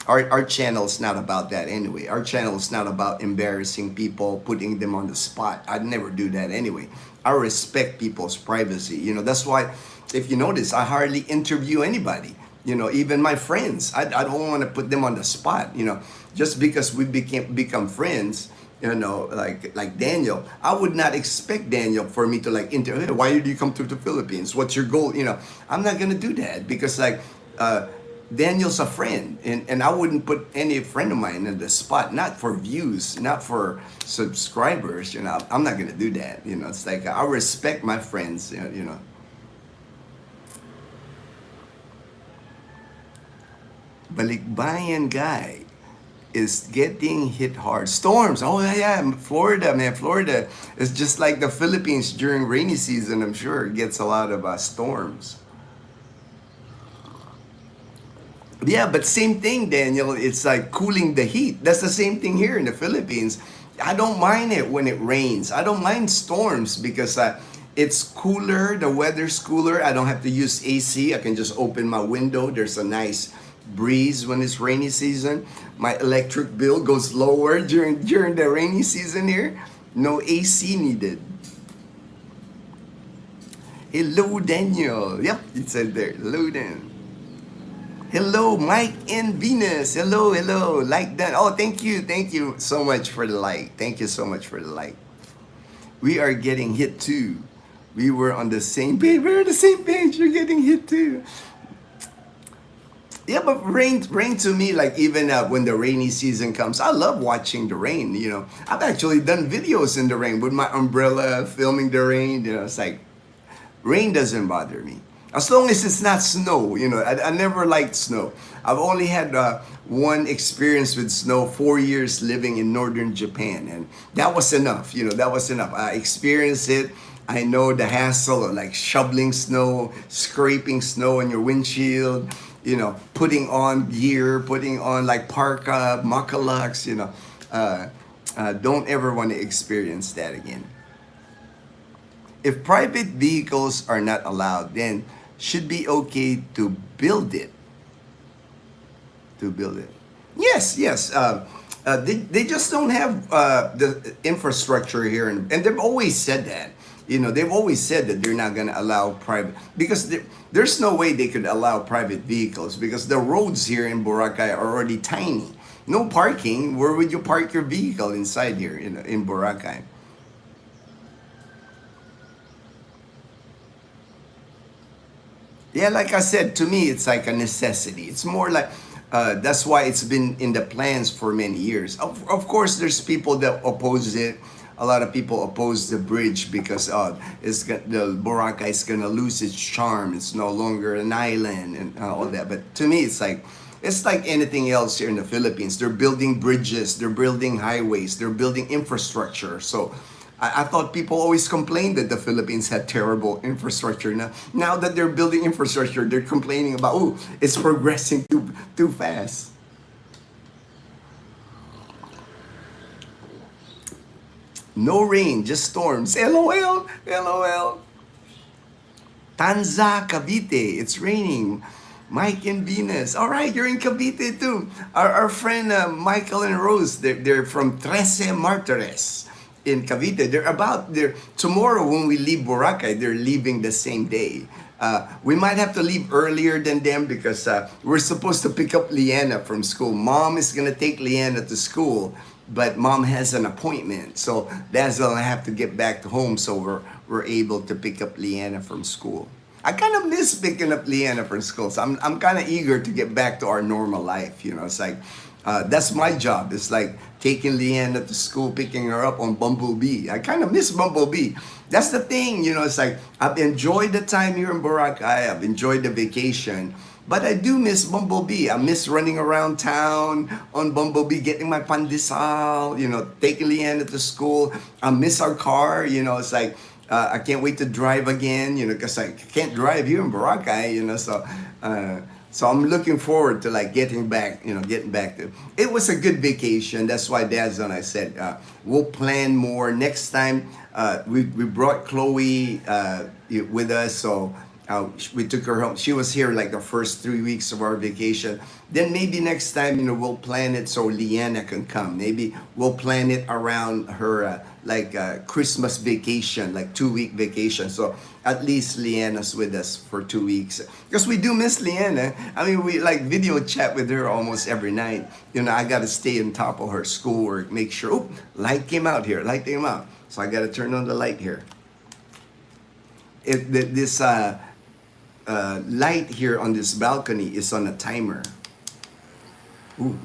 Our channel is not about that anyway. Our channel is not about embarrassing people, putting them on the spot. I'd never do that anyway. I respect people's privacy. That's why, if you notice, I hardly interview anybody. Even my friends. I don't want to put them on the spot. Just because we become friends. Like Daniel, I would not expect Daniel for me to interview. Hey, why did you come to the Philippines? What's your goal? I'm not gonna do that because Daniel's a friend, and I wouldn't put any friend of mine in the spot, not for views, not for subscribers. I'm not gonna do that. It's like I respect my friends. Balikbayan guy is getting hit hard. Storms. Oh yeah, Florida, man. Florida is just like the Philippines during rainy season. I'm sure it gets a lot of storms. Yeah, but same thing, Daniel. It's like cooling the heat. That's the same thing here in the Philippines. I don't mind it when it rains. I don't mind storms because it's cooler. The weather's cooler. I don't have to use AC. I can just open my window. There's a nice breeze when it's rainy season. My electric bill goes lower during the rainy season here. No AC needed. Hello, Daniel. Yep, it said there. Hello, Dan. Hello, Mike and Venus. Hello. Like that. Oh, thank you so much for the like. Thank you so much for the like. We are getting hit too. We were on the same page. We're on the same page. You're getting hit too. Yeah, but rain to me, even when the rainy season comes, I love watching the rain. I've actually done videos in the rain with my umbrella, filming the rain. It's like rain doesn't bother me. As long as it's not snow, I never liked snow. I've only had one experience with snow, 4 years living in northern Japan, and that was enough. That was enough. I experienced it. I know the hassle of shoveling snow, scraping snow on your windshield, putting on gear, putting on parka, makalaks, don't ever want to experience that again. If private vehicles are not allowed, then should be okay to build it. Yes. They just don't have the infrastructure here, and they've always said that. They've always said that they're not going to allow private, because there's no way they could allow private vehicles because the roads here in Boracay are already tiny. No parking. Where would you park your vehicle inside here in Boracay? Yeah, like I said, to me, it's like a necessity. It's more like, that's why it's been in the plans for many years. Of course, there's people that oppose it. A lot of people oppose the bridge because the Boracay is going to lose its charm. It's no longer an island and all that. But to me, it's like anything else here in the Philippines. They're building bridges. They're building highways. They're building infrastructure. So I thought people always complained that the Philippines had terrible infrastructure. Now that they're building infrastructure, they're complaining about, oh, it's progressing too fast. No rain, just storms. LOL, LOL. Tanza, Cavite, it's raining. Mike and Venus. All right, you're in Cavite too. Our friend Michael and Rose, they're from Trece Martires in Cavite. They're tomorrow when we leave Boracay, they're leaving the same day. We might have to leave earlier than them because we're supposed to pick up Leanna from school. Mom is gonna take Leanna to school, but mom has an appointment, so that's why I have to get back to home. So we're able to pick up Leanna from school. I kind of miss picking up Leanna from school, so I'm kind of eager to get back to our normal life. You know, it's like that's my job. It's like taking Leanna to school, picking her up on Bumblebee. I kind of miss Bumblebee. That's the thing, you know. It's like I've enjoyed the time here in Boracay. I've enjoyed the vacation. But I do miss Bumblebee. I miss running around town on Bumblebee, getting my pandesal, you know, taking Leanna to school. I miss our car, you know. It's like, I can't wait to drive again, you know, because I can't drive here in Boracay, you know. So I'm looking forward to like getting back to. It was a good vacation. That's why Dad's and I said, we'll plan more next time. We brought Chloe with us, so we took her home. She was here like the first 3 weeks of our vacation. Then maybe next time, you know, we'll plan it so Leanna can come. Maybe we'll plan it around her Christmas vacation, like 2-week vacation. So at least Leanna's with us for 2 weeks. Because we do miss Leanna. I mean, we like video chat with her almost every night. You know, I got to stay on top of her schoolwork, make sure, oh, light came out here, light came out. So I got to turn on the light here. This light here on this balcony is on a timer. Ooh,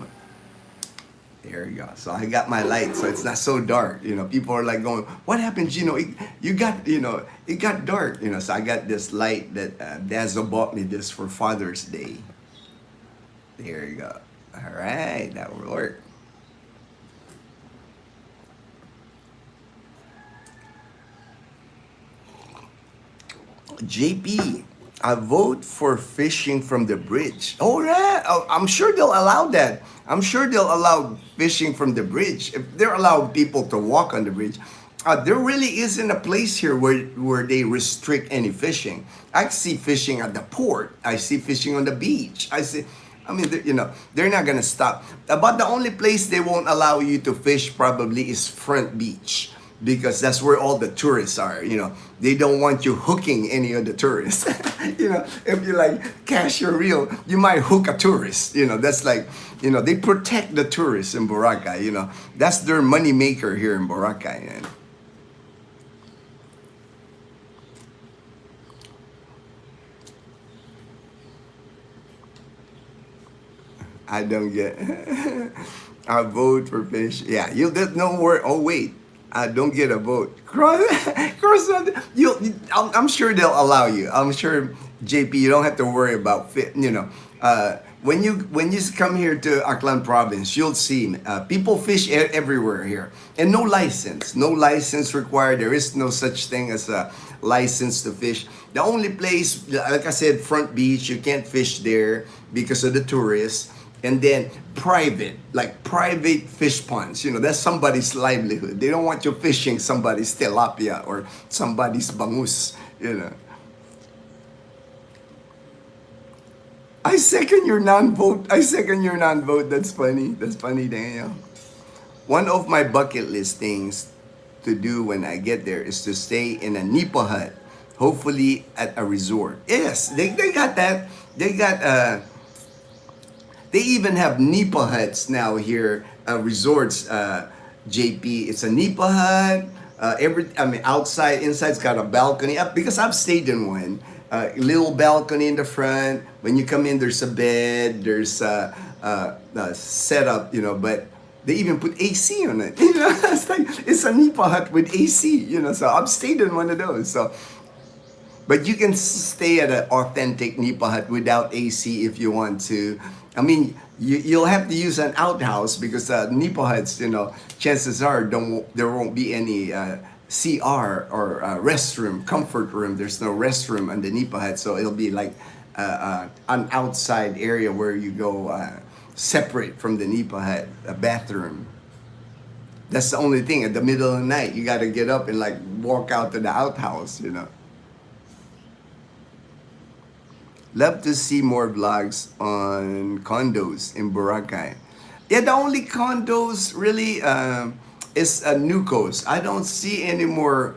there you go. So I got my light, so it's not so dark. You know, people are like going, "What happened, Ginno? It got dark." You know, so I got this light that Dazzle bought me this for Father's Day. There you go. All right, that will work. JP, I vote for fishing from the bridge. Oh, yeah. Oh, I'm sure they'll allow that. I'm sure they'll allow fishing from the bridge. If they're allowing people to walk on the bridge, there really isn't a place here where they restrict any fishing. I see fishing at the port. I see fishing on the beach. They're not going to stop. But the only place they won't allow you to fish probably is Front Beach, because that's where all the tourists are. You know, they don't want you hooking any of the tourists. You know, if you like cash your reel, you might hook a tourist. You know, that's like, you know, they protect the tourists in Boracay. You know, that's their money maker here in Boracay. And I don't get. I vote for fish. Yeah, you there's no word. Oh wait. Don't get a vote. I'm sure they'll allow you. I'm sure, JP, you don't have to worry about fit. You know, when you come here to Aklan Province, you'll see people fish everywhere here, and no license required. There is no such thing as a license to fish. The only place, like I said, Front Beach, you can't fish there because of the tourists. And then private fish ponds, you know, that's somebody's livelihood. They don't want you fishing somebody's tilapia or somebody's bangus, you know. I second your non-vote. That's funny, Daniel. One of my bucket list things to do when I get there is to stay in a nipa hut, hopefully at a resort. Yes, they got that. They even have nipa huts now here, resorts. JP, it's a nipa hut. Outside, inside's got a balcony. Because I've stayed in one. Little balcony in the front. When you come in, there's a bed. There's a setup, you know. But they even put AC on it. You know, it's a nipa hut with AC. You know, so I've stayed in one of those. So. But you can stay at an authentic nipa hut without AC if you want to. I mean, you'll have to use an outhouse because nipa huts, you know, chances are there won't be any CR or restroom, comfort room. There's no restroom on the Nipa hut, so it'll be like an outside area where you go separate from the Nipa hut, a bathroom. That's the only thing. At the middle of the night, you got to get up and like walk out to the outhouse, you know. Love to see more vlogs on condos in Boracay. Yeah, the only condos really is Nucos. I don't see any more.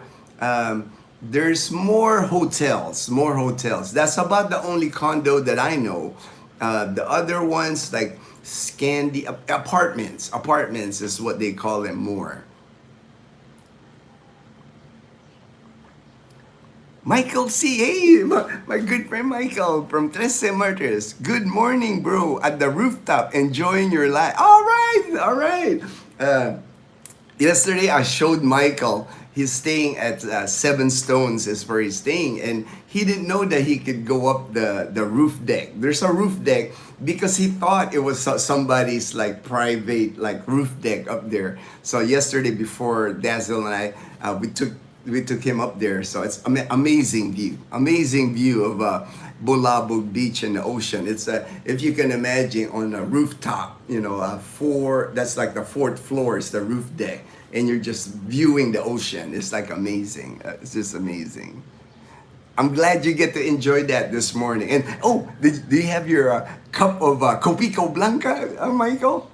There's more hotels, more hotels. That's about the only condo that I know. The other ones like apartments is what they call them more. Michael C. Hey, my good friend Michael from Trece Martyrs. Good morning, bro. At the rooftop, enjoying your life. All right, all right. Yesterday, I showed Michael. He's staying at Seven Stones is where he's staying. And he didn't know that he could go up the roof deck. There's a roof deck because he thought it was somebody's like private like roof deck up there. So yesterday before Dazzle and I, we took him up there. So it's amazing view of Bulabog Beach and the ocean. It's if you can imagine on a rooftop, you know, that's like the fourth floor is the roof deck, and you're just viewing the ocean. It's like amazing. It's just amazing. I'm glad you get to enjoy that this morning. And oh, do you have your cup of Copico Blanca, Michael?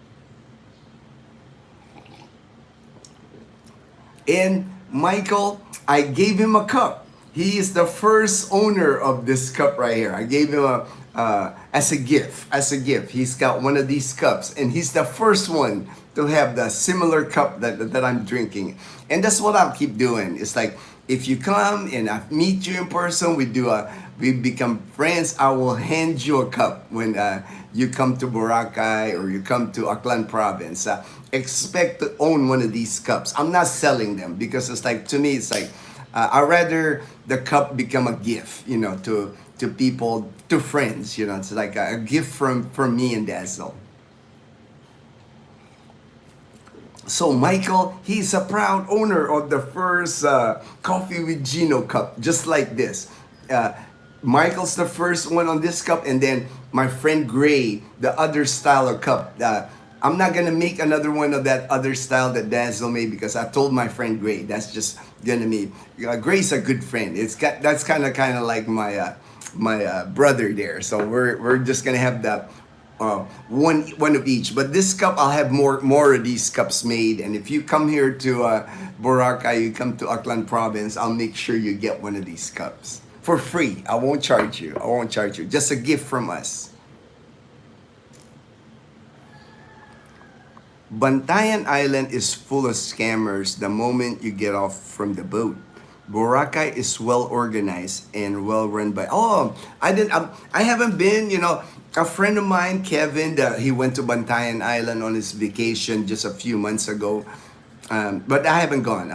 And Michael, I gave him a cup. He is the first owner of this cup right here. I gave him as a gift. He's got one of these cups, and he's the first one to have the similar cup that I'm drinking. And that's what I'll keep doing. It's like, if you come and I meet you in person, we become friends, I will hand you a cup when you come to Boracay or you come to Aklan province. Expect to own one of these cups. I'm not selling them because it's like, to me, it's like, I'd rather the cup become a gift, you know, to people, to friends, you know. It's like a gift from me and Dazzle. So Michael, he's a proud owner of the first Coffee with Ginno cup, just like this. Michael's the first one on this cup, and then my friend Gray, the other style of cup. I'm not gonna make another one of that other style that Dazzle made because I told my friend Gray that's just gonna be. Gray's a good friend. That's kind of like my brother there. So we're just gonna have that. One of each, but this cup I'll have more of these cups made. And if you come here to Boracay, you come to Aklan province, I'll make sure you get one of these cups for free. I won't charge you. Just a gift from us. Bantayan Island is full of scammers the moment you get off from the boat. Boracay is well organized and well run by. I haven't been. You know, a friend of mine, Kevin, he went to Bantayan Island on his vacation just a few months ago, but I haven't gone.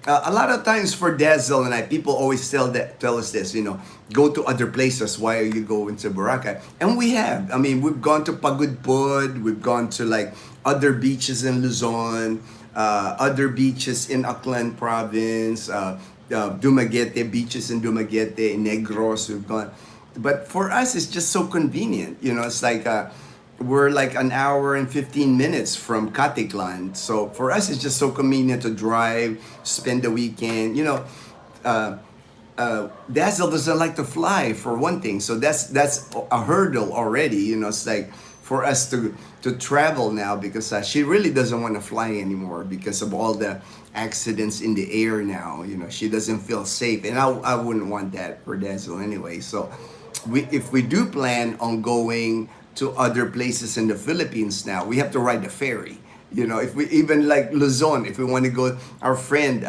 A lot of times for Dazzle and I, people always tell us this. You know, go to other places. Why are you going to Boracay? And we have. I mean, we've gone to Pagudpud. We've gone to like other beaches in Luzon. Other beaches in Aklan province, Dumaguete, beaches in Dumaguete, in Negros, we've gone. But for us, it's just so convenient. You know, it's like we're like an hour and 15 minutes from Caticlan. So for us, it's just so convenient to drive, spend the weekend. You know, Dazzle doesn't like to fly for one thing. So that's a hurdle already. You know, it's like for us to travel now because she really doesn't want to fly anymore because of all the accidents in the air now. You know, she doesn't feel safe, and I wouldn't want that for Dazzle anyway. So if we do plan on going to other places in the Philippines now, we have to ride the ferry. You know, if we even like Luzon, if we want to go, our friend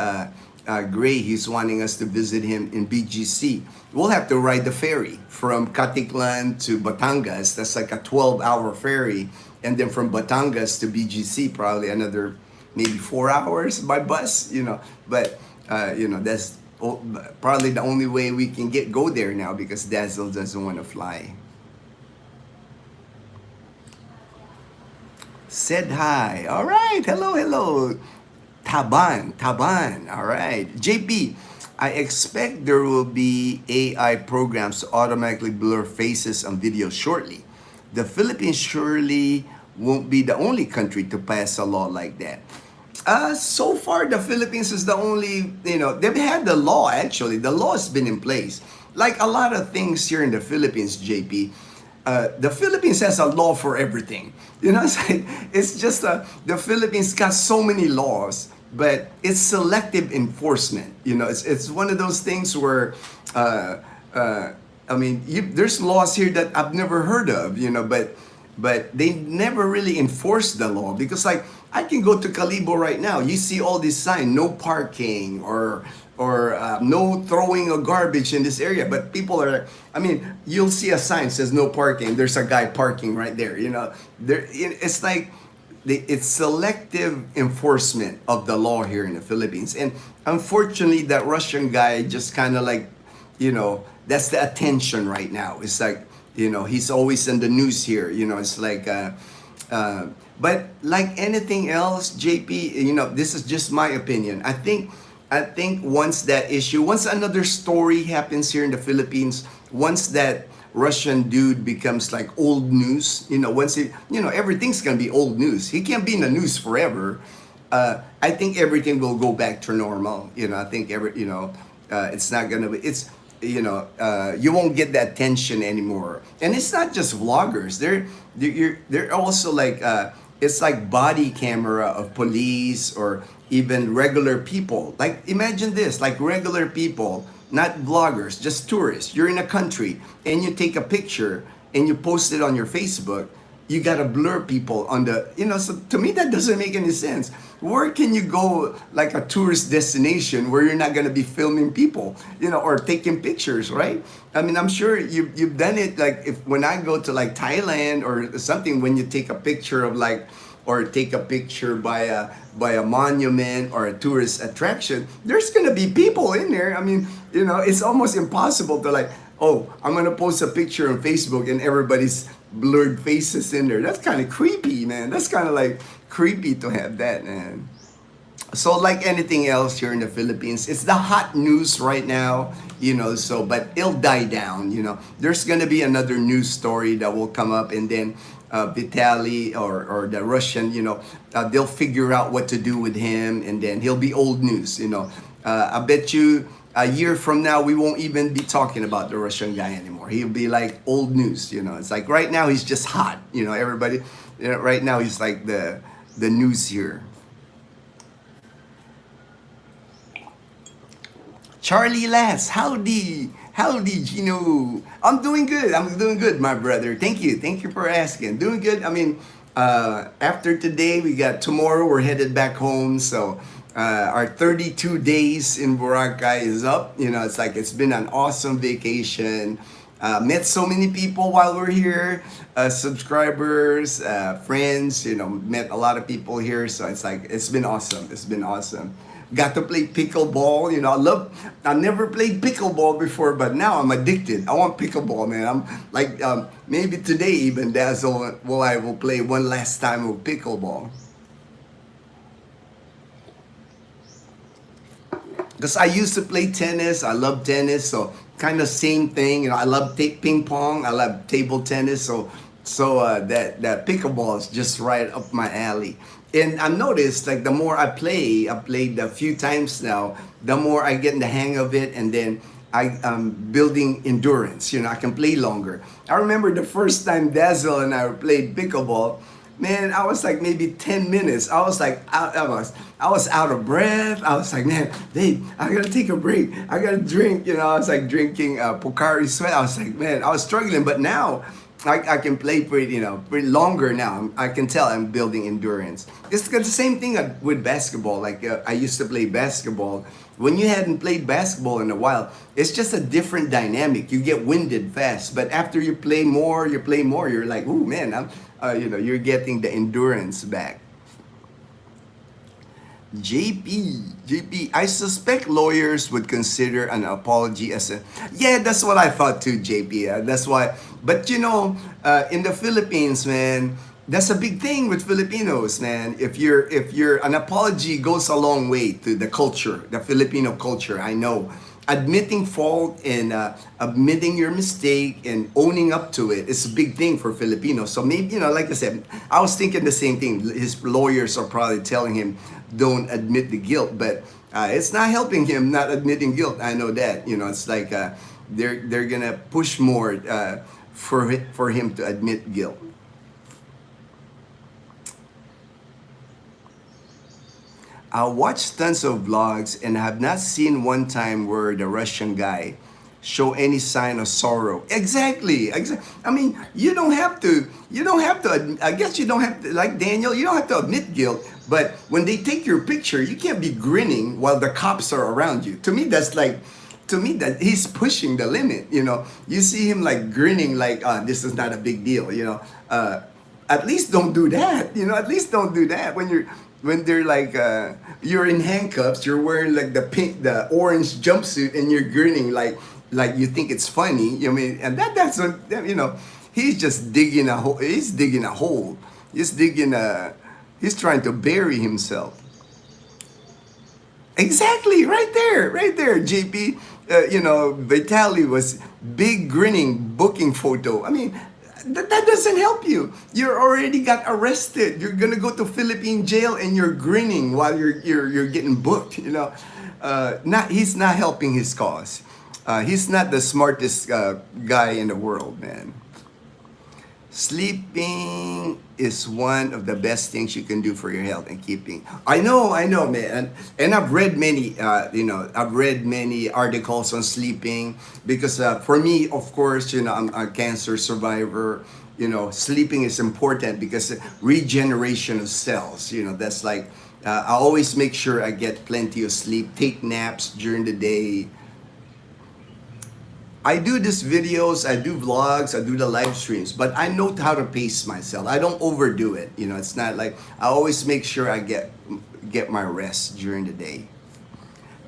Gray, he's wanting us to visit him in BGC. We'll have to ride the ferry from Caticlan to Batangas. That's like a 12-hour ferry. And then from Batangas to BGC, probably another maybe 4 hours by bus, you know. But, you know, that's probably the only way we can go there now because Dazzle doesn't want to fly. Said hi. All right. Hello. Taban. All right. JP, I expect there will be AI programs to automatically blur faces on videos shortly. The Philippines surely won't be the only country to pass a law like that. So far, the Philippines is the only, they've had the law actually. The law has been in place. Like a lot of things here in the Philippines, JP, the Philippines has a law for everything. It's like, it's just the Philippines got so many laws, but it's selective enforcement. It's one of those things where, there's laws here that I've never heard of, but they never really enforce the law because like I can go to Calibo right now. You see all these signs, no parking or no throwing of garbage in this area. But people are, you'll see a sign says no parking. There's a guy parking right there. It's like it's selective enforcement of the law here in the Philippines. And unfortunately, that Russian guy just kind of like, that's the attention right now. It's like, he's always in the news here. It's like, but like anything else, JP, this is just my opinion. I think once another story happens here in the Philippines, once that Russian dude becomes like old news, everything's gonna be old news. He can't be in the news forever. I think everything will go back to normal. I think it's not gonna be. You won't get that attention anymore. And it's not just vloggers. They're also like it's like body camera of police or even regular people. Like imagine this, like regular people, not vloggers, just tourists. You're in a country and you take a picture and you post it on your Facebook. You gotta blur people on the, so to me that doesn't make any sense. Where can you go like a tourist destination where you're not gonna be filming people, or taking pictures, right? I'm sure you've done it. Like when I go to like Thailand or something, when you take a picture of like, or take a picture by a monument or a tourist attraction, there's gonna be people in there. It's almost impossible to like, oh, I'm gonna post a picture on Facebook and everybody's blurred faces in there. That's kind of creepy, man. That's kind of like creepy to have that, man. So like anything else here in the Philippines, it's the hot news right now, but it'll die down, There's gonna be another news story that will come up, and then Vitaly or the Russian, they'll figure out what to do with him, and then he'll be old news, I bet you a year from now, we won't even be talking about the Russian guy anymore. He'll be like old news, It's like right now he's just hot, everybody. Right now he's like the news here. Charlie Lass, howdy, Ginno. I'm doing good, my brother. Thank you for asking. Doing good. After today, tomorrow we're headed back home, so. Our 32 days in Boracay is up. It's like it's been an awesome vacation. Met so many people while we're here, subscribers, friends. Met a lot of people here. So it's like it's been awesome. Got to play pickleball. I never played pickleball before, but now I'm addicted. I want pickleball, man. I'm like maybe today even Dazzle I will play one last time with pickleball. Because I used to play tennis. I love tennis, so kind of same thing. I love ping pong. I love table tennis. So that pickleball is just right up my alley. And I noticed like the more I played a few times now, the more I get in the hang of it, and then I'm building endurance. I can play longer. I remember the first time Dazzle and I played pickleball. Man, I was like maybe 10 minutes. I was like, I was out of breath. I was like, man, Dave, I gotta take a break. I gotta drink. I was like drinking Pocari Sweat. I was like, man, I was struggling. But now I can play pretty longer now. I can tell I'm building endurance. It's the same thing with basketball. Like I used to play basketball. When you hadn't played basketball in a while, it's just a different dynamic. You get winded fast. But after you play more, you're like, ooh, man, you're getting the endurance back. JP, I suspect lawyers would consider an apology as yeah, that's what I thought too, JP. That's why. But in the Philippines, man, That's a big thing with Filipinos, man. If you're an apology goes a long way to the culture, the Filipino culture. I know admitting fault and admitting your mistake and owning up to it is a big thing for Filipinos. So maybe, like I said, I was thinking the same thing. His lawyers are probably telling him don't admit the guilt, but it's not helping him not admitting guilt. I know that. It's like they're gonna push more for him to admit guilt. I watched tons of vlogs and have not seen one time where the Russian guy show any sign of sorrow. Exactly. I mean, you don't have to. I guess you don't have to. Like Daniel, you don't have to admit guilt. But when they take your picture, you can't be grinning while the cops are around you. To me, that he's pushing the limit. You see him like grinning, like this is not a big deal. At least don't do that. At least don't do that when they're like you're in handcuffs, you're wearing like the orange jumpsuit, and you're grinning like you think it's funny. And that's what, he's just digging a hole. He's digging a hole. He's trying to bury himself. Exactly, right there, JP. Vitaly was big grinning booking photo. I mean, that doesn't help you. You're already got arrested. You're gonna go to Philippine jail and you're grinning while you're getting booked. He's not helping his cause. He's not the smartest guy in the world, man. Sleeping is one of the best things you can do for your health and keeping. I know, man. And I've read many, I've read many articles on sleeping because for me, of course, I'm a cancer survivor. Sleeping is important because regeneration of cells. That's like I always make sure I get plenty of sleep. Take naps during the day. I do these videos, I do vlogs, I do the live streams, but I know how to pace myself. I don't overdo it. It's not like I always make sure I get my rest during the day.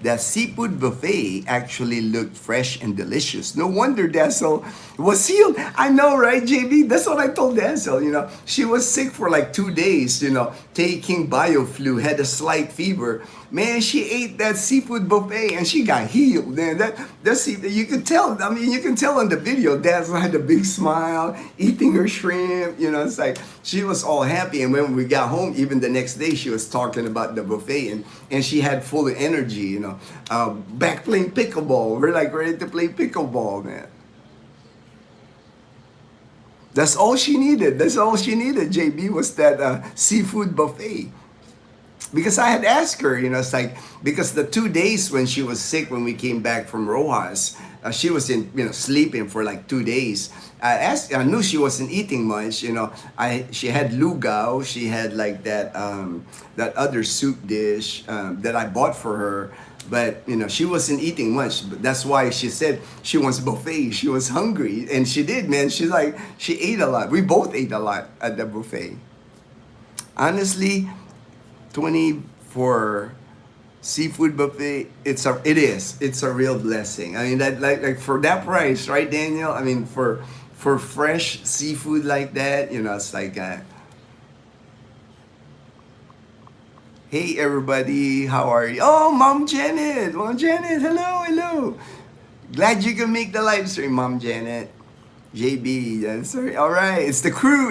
The seafood buffet actually looked fresh and delicious. No wonder Dazzle was healed. I know, right, JB? That's what I told Dazzle. She was sick for like 2 days, taking BioFlu, had a slight fever. Man, she ate that seafood buffet and she got healed. Man, that's you could tell. I mean, you can tell on the video. Dazzle had a big smile, eating her shrimp. It's like she was all happy. And when we got home, even the next day, she was talking about the buffet and she had full of energy. Back playing pickleball. We're like ready to play pickleball, man. That's all she needed. JB, was that seafood buffet. Because I had asked her, it's like, because the 2 days when she was sick, when we came back from Rojas, she was sleeping for like 2 days. I knew she wasn't eating much, she had lugao, she had like that other soup dish that I bought for her. But, she wasn't eating much. But that's why she said she wants buffet. She was hungry. And she did, man. She ate a lot. We both ate a lot at the buffet. Honestly, 24 seafood buffet, it's a real blessing. I mean, that like for that price, right, Daniel? I mean, for fresh seafood like that, it's like hey everybody, how are you? Oh, Mom Janet, hello. Glad you can make the live stream, Mom Janet. JB, sorry. All right, it's the crew,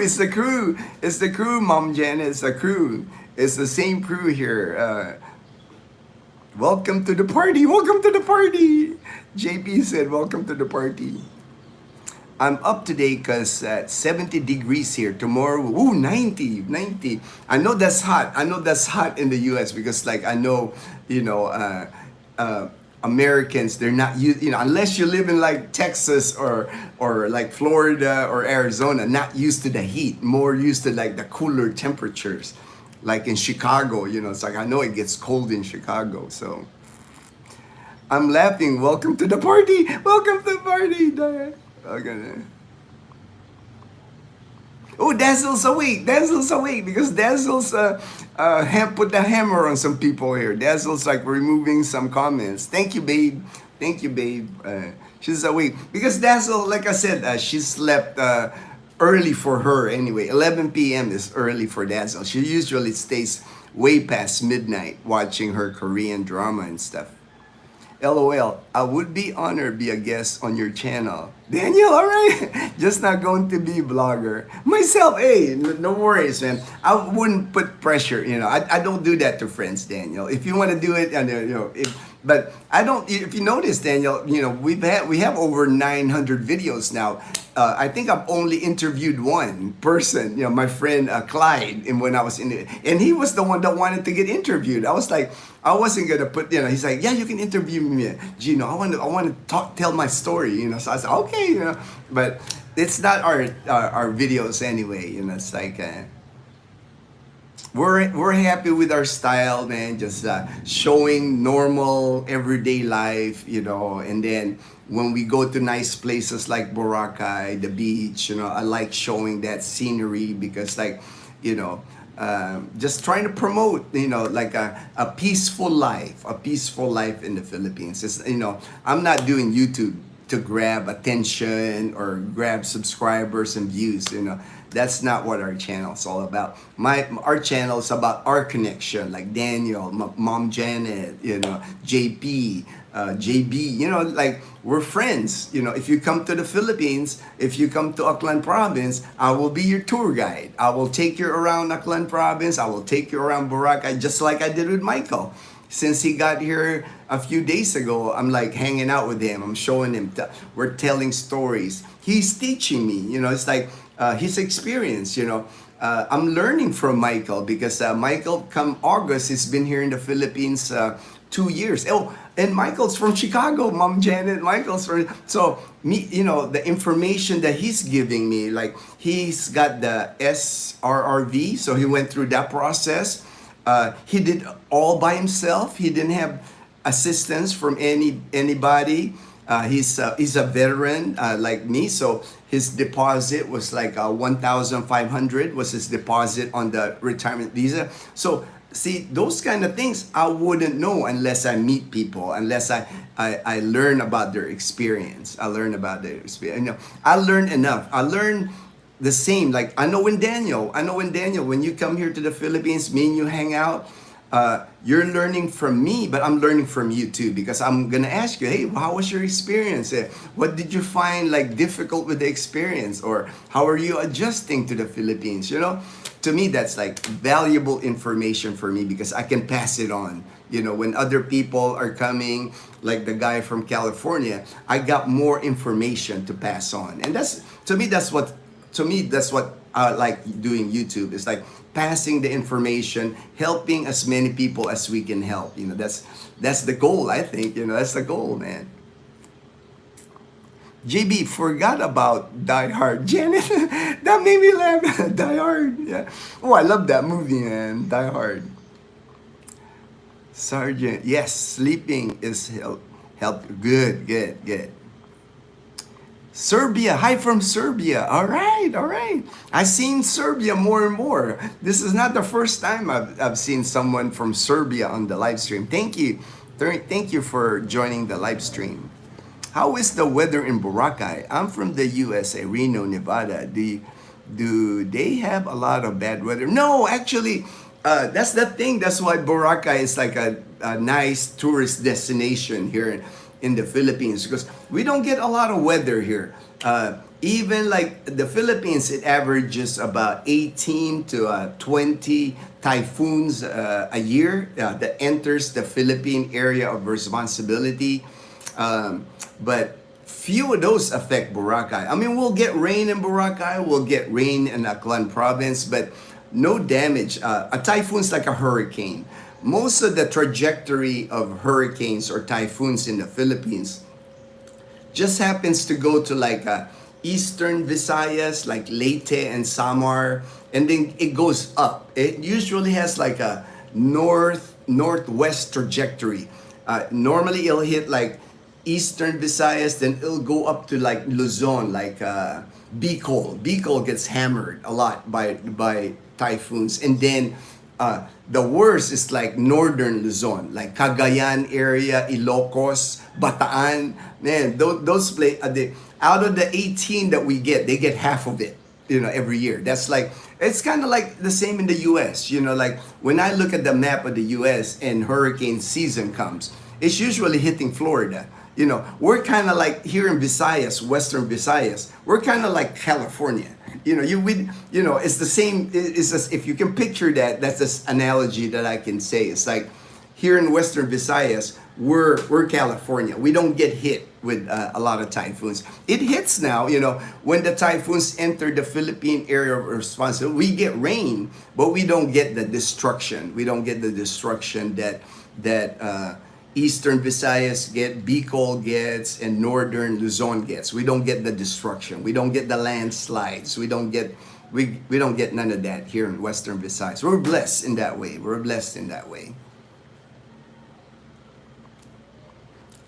Mom Janet, it's the crew. It's the same crew here. Welcome to the party. JP said, welcome to the party. I'm up today because 70 degrees here. Tomorrow, 90. I know that's hot. In the US because like I know, Americans, they're not used, unless you live in like Texas or like Florida or Arizona, not used to the heat, more used to like the cooler temperatures. Like in Chicago, it's like I know it gets cold in Chicago, so I'm laughing. Welcome to the party. Okay. Oh, Dazzle's awake because Dazzle's put the hammer on some people here. Dazzle's like removing some comments. Thank you, babe. She's awake because Dazzle, like I said, she slept early for her anyway. 11 p.m. is early for Dazzle. She usually stays way past midnight watching her Korean drama and stuff. LOL, I would be honored be a guest on your channel. Daniel, alright. Just not going to be vlogger. Myself, hey, no worries, man. I wouldn't put pressure, you know. I don't do that to friends, Daniel. If you want to do it, and you know, but I don't. If you notice, Daniel, you know, we have over 900 videos now. I think I've only interviewed one person, you know, my friend Clyde, and when I was in it, and he was the one that wanted to get interviewed. I was like, I wasn't gonna put, you know, he's like, yeah, you can interview me, Ginno. I want to tell my story, you know. So I said, okay, you know, but it's not our videos anyway, you know. It's like. We're happy with our style, man. Just showing normal everyday life, you know. And then when we go to nice places like Boracay, the beach, you know, I like showing that scenery because, like, you know, just trying to promote, you know, like a peaceful life in the Philippines. It's, you know, I'm not doing YouTube to grab attention or grab subscribers and views, you know. That's not what our channel is all about. Our channel is about our connection, like Daniel, Mom Janet, you know, JP, JB, you know, like we're friends. You know, if you come to the Philippines, if you come to Aklan Province, I will be your tour guide. I will take you around Aklan Province. I will take you around Boracay, just like I did with Michael. Since he got here a few days ago, I'm like hanging out with him. I'm showing him, we're telling stories. He's teaching me, you know, it's like his experience, you know. I'm learning from Michael because Michael, come August, he's been here in the Philippines 2 years. Oh, and Michael's from Chicago, Mom Janet, Michael's from, so me, you know, the information that he's giving me, like he's got the SRRV, so he went through that process. He did all by himself. He didn't have assistance from anybody. He's a veteran like me, so his deposit was like 1,500 was his deposit on the retirement visa. So see, those kind of things I wouldn't know unless I meet people, unless I learn about their experience. I learn about their experience. You know, I learned enough. I learned the same. Like I know when Daniel, when you come here to the Philippines, me and you hang out, you're learning from me, but I'm learning from you too, because I'm gonna ask you, hey, how was your experience? What did you find like difficult with the experience, or how are you adjusting to the Philippines? You know, to me that's like valuable information for me because I can pass it on. You know, when other people are coming, like the guy from California, I got more information to pass on, and that's what I like doing YouTube. It's like passing the information, helping as many people as we can help. You know, that's the goal, I think. You know, that's the goal, man. JB, forgot about Die Hard. Janet, that made me laugh. Die Hard, yeah. Oh, I love that movie, man. Die Hard. Sergeant, yes, sleeping is help. Good. Serbia, hi from Serbia. All right. I've seen Serbia more and more. This is not the first time I've seen someone from Serbia on the live stream. Thank you for joining the live stream. How is the weather in Boracay? I'm from the USA, Reno, Nevada. Do they have a lot of bad weather? No, actually, that's the thing. That's why Boracay is like a nice tourist destination here in the Philippines, because we don't get a lot of weather here. Even like the Philippines, it averages about 18 to 20 typhoons a year that enters the Philippine area of responsibility. But few of those affect Boracay. I mean, we'll get rain in Boracay, we'll get rain in Aklan Province, but no damage. A typhoon's like a hurricane. Most of the trajectory of hurricanes or typhoons in the Philippines just happens to go to like eastern Visayas, like Leyte and Samar, and then it goes up. It usually has like a northwest trajectory. Normally it'll hit like eastern Visayas, then it'll go up to like Luzon, like Bicol. Bicol gets hammered a lot by typhoons, and then the worst is like northern Luzon, like Cagayan area, Ilocos, Bataan. Man, those out of the 18 that we get, they get half of it. every year. That's like, it's kind of like the same in the US. Like when I look at the map of the US and hurricane season comes, it's usually hitting Florida. We're kind of like here in Visayas, Western Visayas, we're kind of like California. It's the same. It's just, if you can picture that, that's this analogy that I can say. It's like here in Western Visayas, we're California. We don't get hit with a lot of typhoons. It hits now, when the typhoons enter the Philippine area of responsibility. We get rain, but we don't get the destruction. We don't get the destruction that Eastern Visayas get, Bicol gets, and Northern Luzon gets. We don't get the destruction. We don't get the landslides. We don't get none of that here in Western Visayas. We're blessed in that way. We're blessed in that way.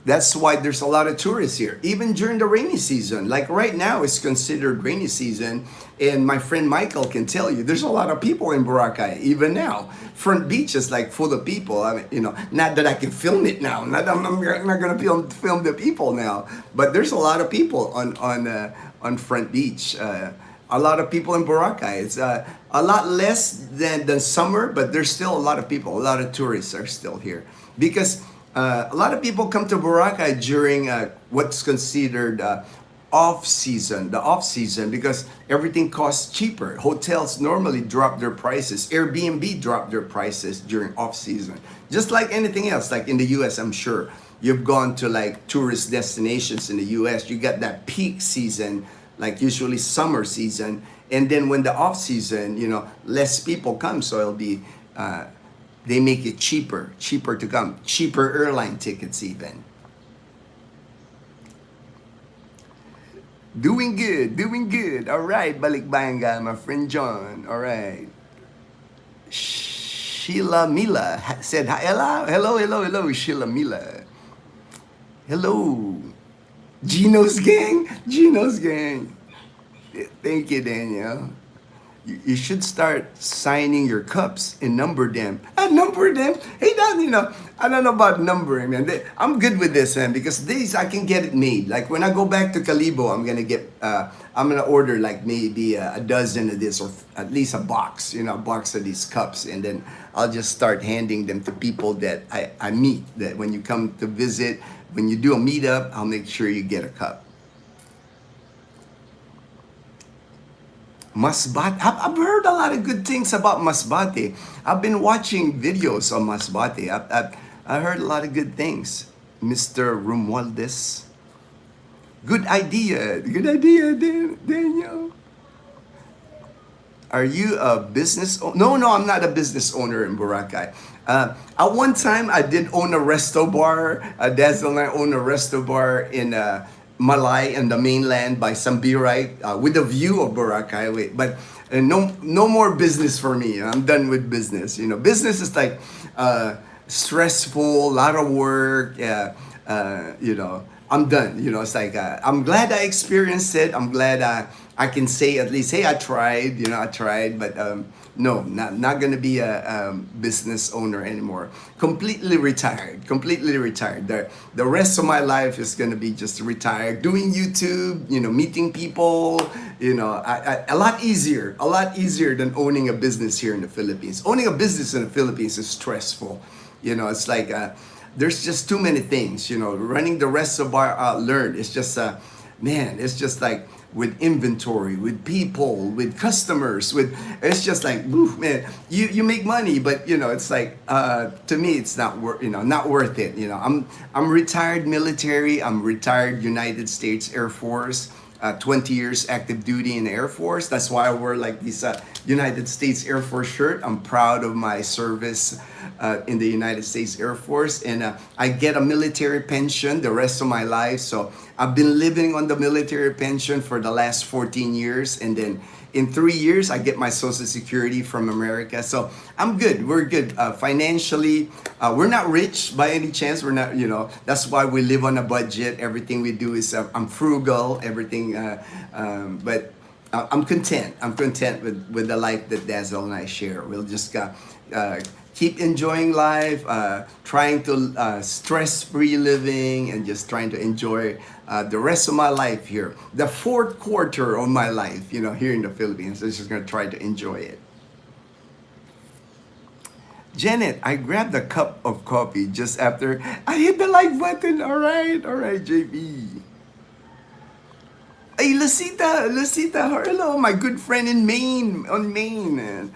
That's why there's a lot of tourists here, even during the rainy season. Like right now, it's considered rainy season, and my friend Michael can tell you, there's a lot of people in Boracay, even now. Front beach is like full of people. I mean, not that I can film it now. I'm not gonna film the people now, but there's a lot of people on Front Beach. A lot of people in Boracay. It's a lot less than summer, but there's still a lot of people. A lot of tourists are still here because a lot of people come to Boracay during what's considered off-season, the off-season, because everything costs cheaper. Hotels normally drop their prices. Airbnb drop their prices during off-season. Just like anything else, like in the US, I'm sure. You've gone to like tourist destinations in the US, you got that peak season, like usually summer season. And then when the off-season, less people come, so it'll be... they make it cheaper to come. Cheaper airline tickets even. Doing good. All right, balikbanga, my friend John. All right. Sheila Mila said, hi. Hello, Sheila Mila. Hello. Ginno's gang. Thank you, Daniel. You should start signing your cups and number them. Number them? Hey, I don't know about numbering, man. I'm good with this, man, because these, I can get it made. Like when I go back to Calibo, I'm gonna order like maybe a dozen of this, or at least a box, a box of these cups. And then I'll just start handing them to people that I meet, that when you come to visit, when you do a meetup, I'll make sure you get a cup. Masbate. I've heard a lot of good things about Masbate. I've been watching videos on Masbate. I heard a lot of good things. Mr. Romualdez. Good idea, Daniel. Are you a business owner? No, I'm not a business owner in Boracay. At one time, I did own a resto bar. Dazzle and I own a resto bar in Malay and the mainland by Sambiray with a view of Boracay. But no more business for me. I'm done with business. Business is like stressful, a lot of work. I'm done. It's like I'm glad I experienced it. I'm glad I can say at least, hey, I tried. I tried, but no, not gonna be a business owner anymore. Completely retired. The rest of my life is gonna be just retired, doing YouTube. Meeting people. A lot easier than owning a business here in the Philippines. Owning a business in the Philippines is stressful. It's like there's just too many things. Running the rest of our learn. It's just it's just like with inventory, with people, with customers, it's just like, oof, man, you make money, but it's like to me it's not worth it. I'm retired military. I'm retired United States Air Force. 20 years active duty in the Air Force. That's why I wear like this United States Air Force shirt. I'm proud of my service in the United States Air Force, and I get a military pension the rest of my life. So I've been living on the military pension for the last 14 years, and then in 3 years I get my Social Security from America. So I'm good. We're good financially. We're not rich by any chance. We're not. That's why we live on a budget. Everything we do is I'm frugal. Everything, but I'm content. I'm content with the life that Dazzle and I share. We'll just keep enjoying life, trying to stress-free living, and just trying to enjoy the rest of my life here. The fourth quarter of my life, here in the Philippines. I'm just going to try to enjoy it. Janet, I grabbed a cup of coffee just after I hit the like button. All right, JB. Hey, Lucita, hello, my good friend in Maine, on Maine.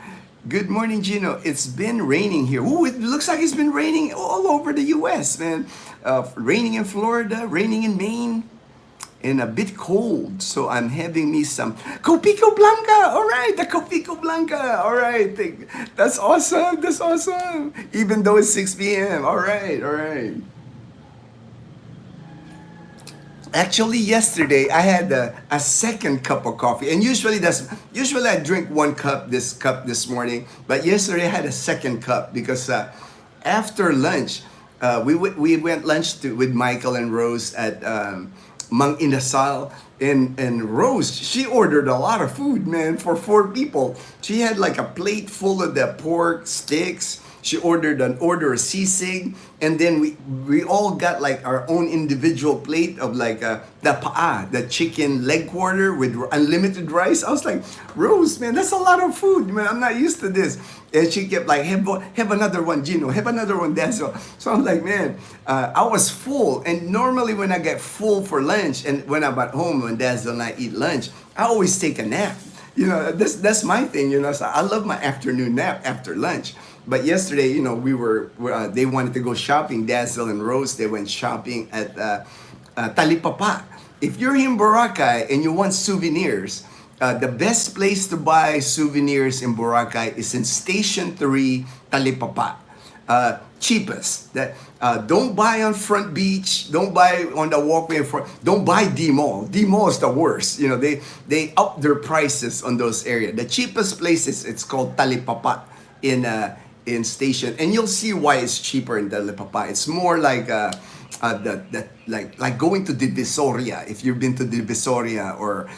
Good morning, Ginno. It's been raining here. Ooh, it looks like it's been raining all over the U.S., man. Raining in Florida, raining in Maine, and a bit cold. So I'm having me some Copico Blanca. All right, the Copico Blanca. All right, that's awesome. That's awesome. Even though it's 6 p.m. All right. Actually, yesterday I had a second cup of coffee, and usually I drink one cup this morning, but yesterday I had a second cup because after lunch we went lunch with Michael and Rose at Mang Inasal, and Rose, she ordered a lot of food, man, for 4 people. She had like a plate full of the pork sticks. She ordered an order of sisig, and then we all got like our own individual plate of like the chicken leg quarter with unlimited rice. I was like, Rose, man, that's a lot of food, man. I'm not used to this. And she kept like, have another one, Ginno, have another one, Dazzle. So I'm like, man, I was full. And normally when I get full for lunch, and when I'm at home, when Dazzle and I eat lunch, I always take a nap. That's my thing, so I love my afternoon nap after lunch. But yesterday, they wanted to go shopping. Dazzle and Rose, they went shopping at Talipapa. If you're in Boracay and you want souvenirs, the best place to buy souvenirs in Boracay is in Station 3, Talipapa. Cheapest. Don't buy on Front Beach. Don't buy on the walkway in front. Don't buy D-Mall. D-Mall is the worst. They up their prices on those areas. The cheapest place it's called Talipapa in Station, and you'll see why it's cheaper in Talipapa. It's more like like going to the Divisoria. If you've been to the Divisoria or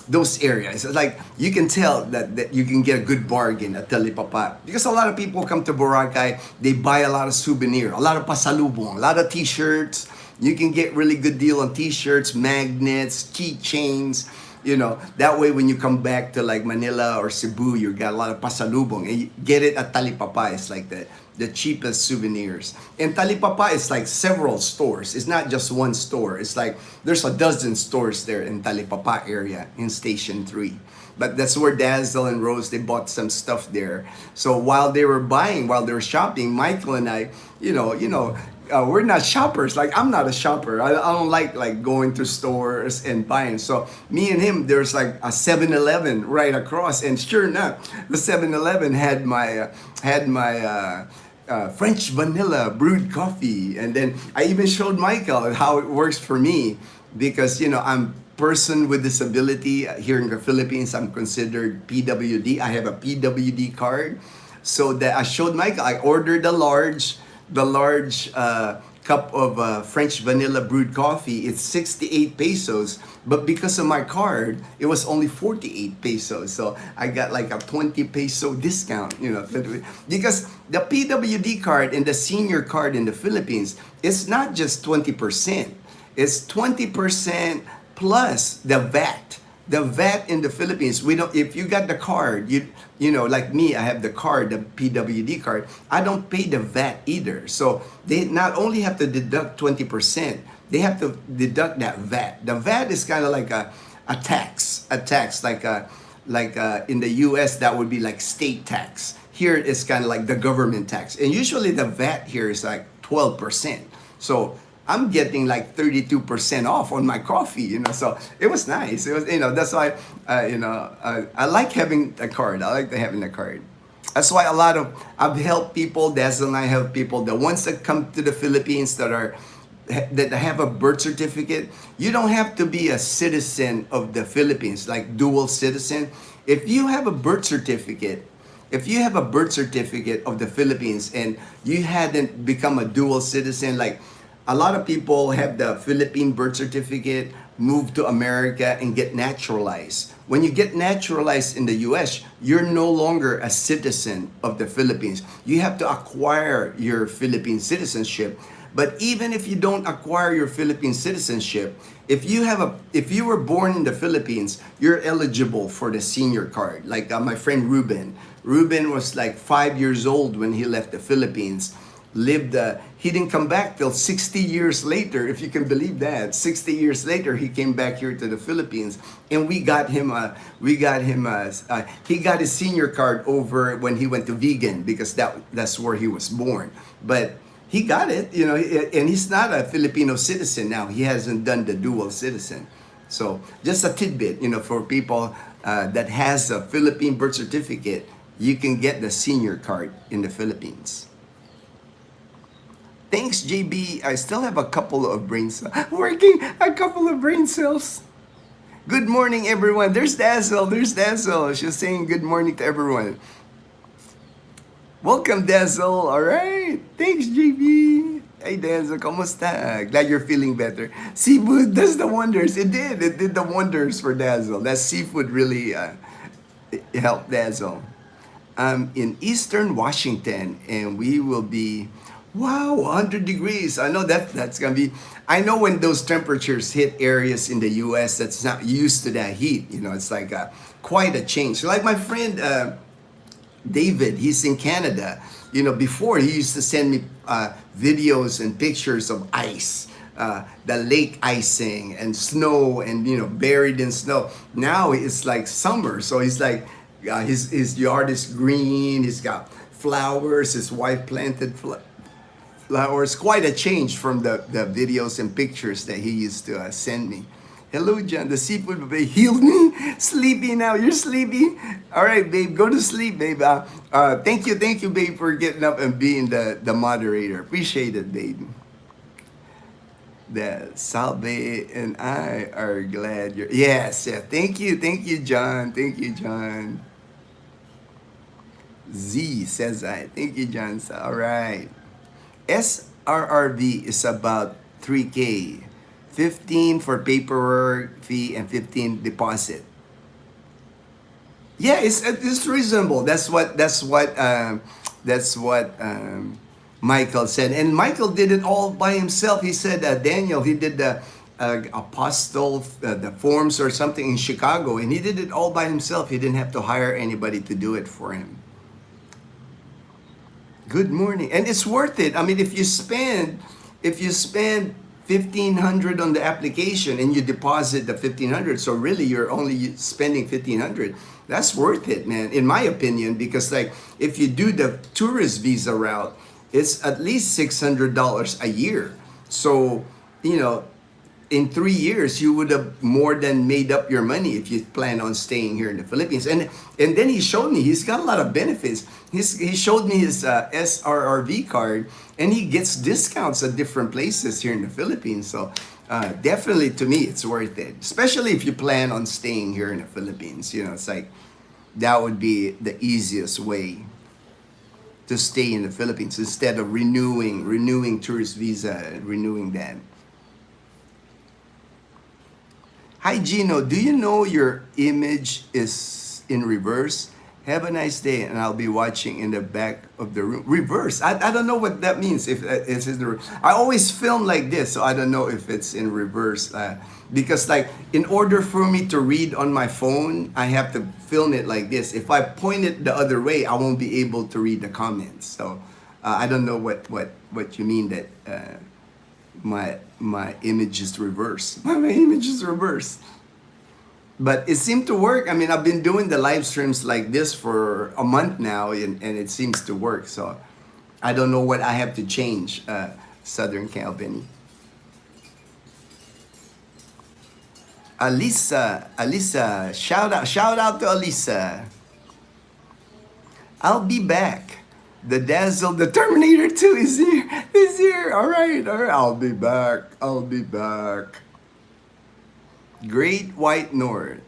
those areas, it's like you can tell that you can get a good bargain at Talipapa, because a lot of people come to Boracay, they buy a lot of souvenir, a lot of pasalubong, a lot of t-shirts. You can get really good deal on t-shirts, magnets, keychains. That way when you come back to like Manila or Cebu, you got a lot of pasalubong, and you get it at Talipapa. It's like the cheapest souvenirs. And Talipapa is like several stores. It's not just one store. It's like there's a dozen stores there in Talipapa area in Station 3. But that's where Dazzle and Rose, they bought some stuff there. So while they were shopping, Michael and I, we're not shoppers. Like, I'm not a shopper. I don't like going to stores and buying. So me and him, there's like a 7-Eleven right across, and sure enough, the 7-Eleven had my French vanilla brewed coffee. And then I even showed Michael how it works for me, because I'm person with disability here in the Philippines. I'm considered PWD. I have a PWD card, so that I showed Michael. I ordered the large cup of French vanilla brewed coffee. It's 68 pesos, but because of my card, it was only 48 pesos. So I got like a 20 peso discount, because the PWD card and the senior card in the Philippines, it's not just 20%. It's 20% plus the VAT. The VAT in the Philippines, if you got the card, like me, I have the card, the PWD card, I don't pay the VAT either. So they not only have to deduct 20%, they have to deduct that VAT. The VAT is kind of like a tax, like in the US, that would be like state tax. Here it's kind of like the government tax. And usually the VAT here is like 12%. So I'm getting like 32% off on my coffee, so it was nice. It was, that's why, I like having a card. I like having a card. That's why I've helped people, Dazzle and I help people, the ones that come to the Philippines that have a birth certificate. You don't have to be a citizen of the Philippines, like dual citizen. If you have a birth certificate of the Philippines and you hadn't become a dual citizen, like, a lot of people have the Philippine birth certificate, move to America and get naturalized. When you get naturalized in the US, you're no longer a citizen of the Philippines. You have to acquire your Philippine citizenship. But even if you don't acquire your Philippine citizenship, if you were born in the Philippines, you're eligible for the senior card. Like my friend Ruben. Ruben was like 5 years old when he left the Philippines. He didn't come back till 60 years later, if you can believe that. 60 years later, he came back here to the Philippines, and he got his senior card over when he went to vegan, because that's where he was born. But he got it, and he's not a Filipino citizen now. He hasn't done the dual citizen. So just a tidbit, for people that has a Philippine birth certificate, you can get the senior card in the Philippines. Thanks, JB. I still have a couple of brain cells. Working a couple of brain cells. Good morning, everyone. There's Dazzle. She's saying good morning to everyone. Welcome, Dazzle. All right. Thanks, JB. Hey, Dazzle. Kamusta? Glad you're feeling better. Seafood does the wonders. It did the wonders for Dazzle. That seafood really helped Dazzle. I'm in Eastern Washington, and we will be... Wow, 100 degrees. I know that's going to be... I know when those temperatures hit areas in the U.S. that's not used to that heat, it's like quite a change. Like my friend David, he's in Canada. Before he used to send me videos and pictures of ice, the lake icing and snow and, buried in snow. Now it's like summer. So he's like, his yard is green. He's got flowers. His wife planted flowers. Quite a change from the videos and pictures that he used to send me. Hello, John. The seafood babe healed me. Sleepy now. You're sleepy. All right, babe. Go to sleep, babe. Thank you, babe, for getting up and being the moderator. Appreciate it, babe. The Salve and I are glad you're... Yes. Thank you, John. Thank you, John. Z says I. Thank you, John. All right. SRRV is about 3K, 15 for paperwork fee and 15 deposit. Yeah, it's reasonable. That's what Michael said, and Michael did it all by himself. He said Daniel, he did the apostle the forms or something in Chicago, and he did it all by himself. He didn't have to hire anybody to do it for him. Good morning. And it's worth it. I mean, if you spend $1,500 on the application and you deposit the $1,500, so really you're only spending $1,500. That's worth it, man, in my opinion, because like if you do the tourist visa route, it's at least $600 a year. So, in 3 years, you would have more than made up your money if you plan on staying here in the Philippines. And then he showed me, he's got a lot of benefits. He showed me his SRRV card, and he gets discounts at different places here in the Philippines. So definitely, to me, it's worth it. Especially if you plan on staying here in the Philippines. It's like, that would be the easiest way to stay in the Philippines instead of renewing tourist visa and renewing that. Hi, Ginno. Do you know your image is in reverse? Have a nice day, and I'll be watching in the back of the room. Reverse? I don't know what that means. If it's in the, I always film like this, so I don't know if it's in reverse. Because like, in order for me to read on my phone, I have to film it like this. If I point it the other way, I won't be able to read the comments. So I don't know what you mean that my image is reversed. My image is reversed. But it seemed to work. I mean, I've been doing the live streams like this for a month now, and it seems to work. So I don't know what I have to change, Southern Calvin. Alisa, shout out to Alisa. I'll be back. The Dazzle, the Terminator 2 is here. All right. I'll be back. Great White North.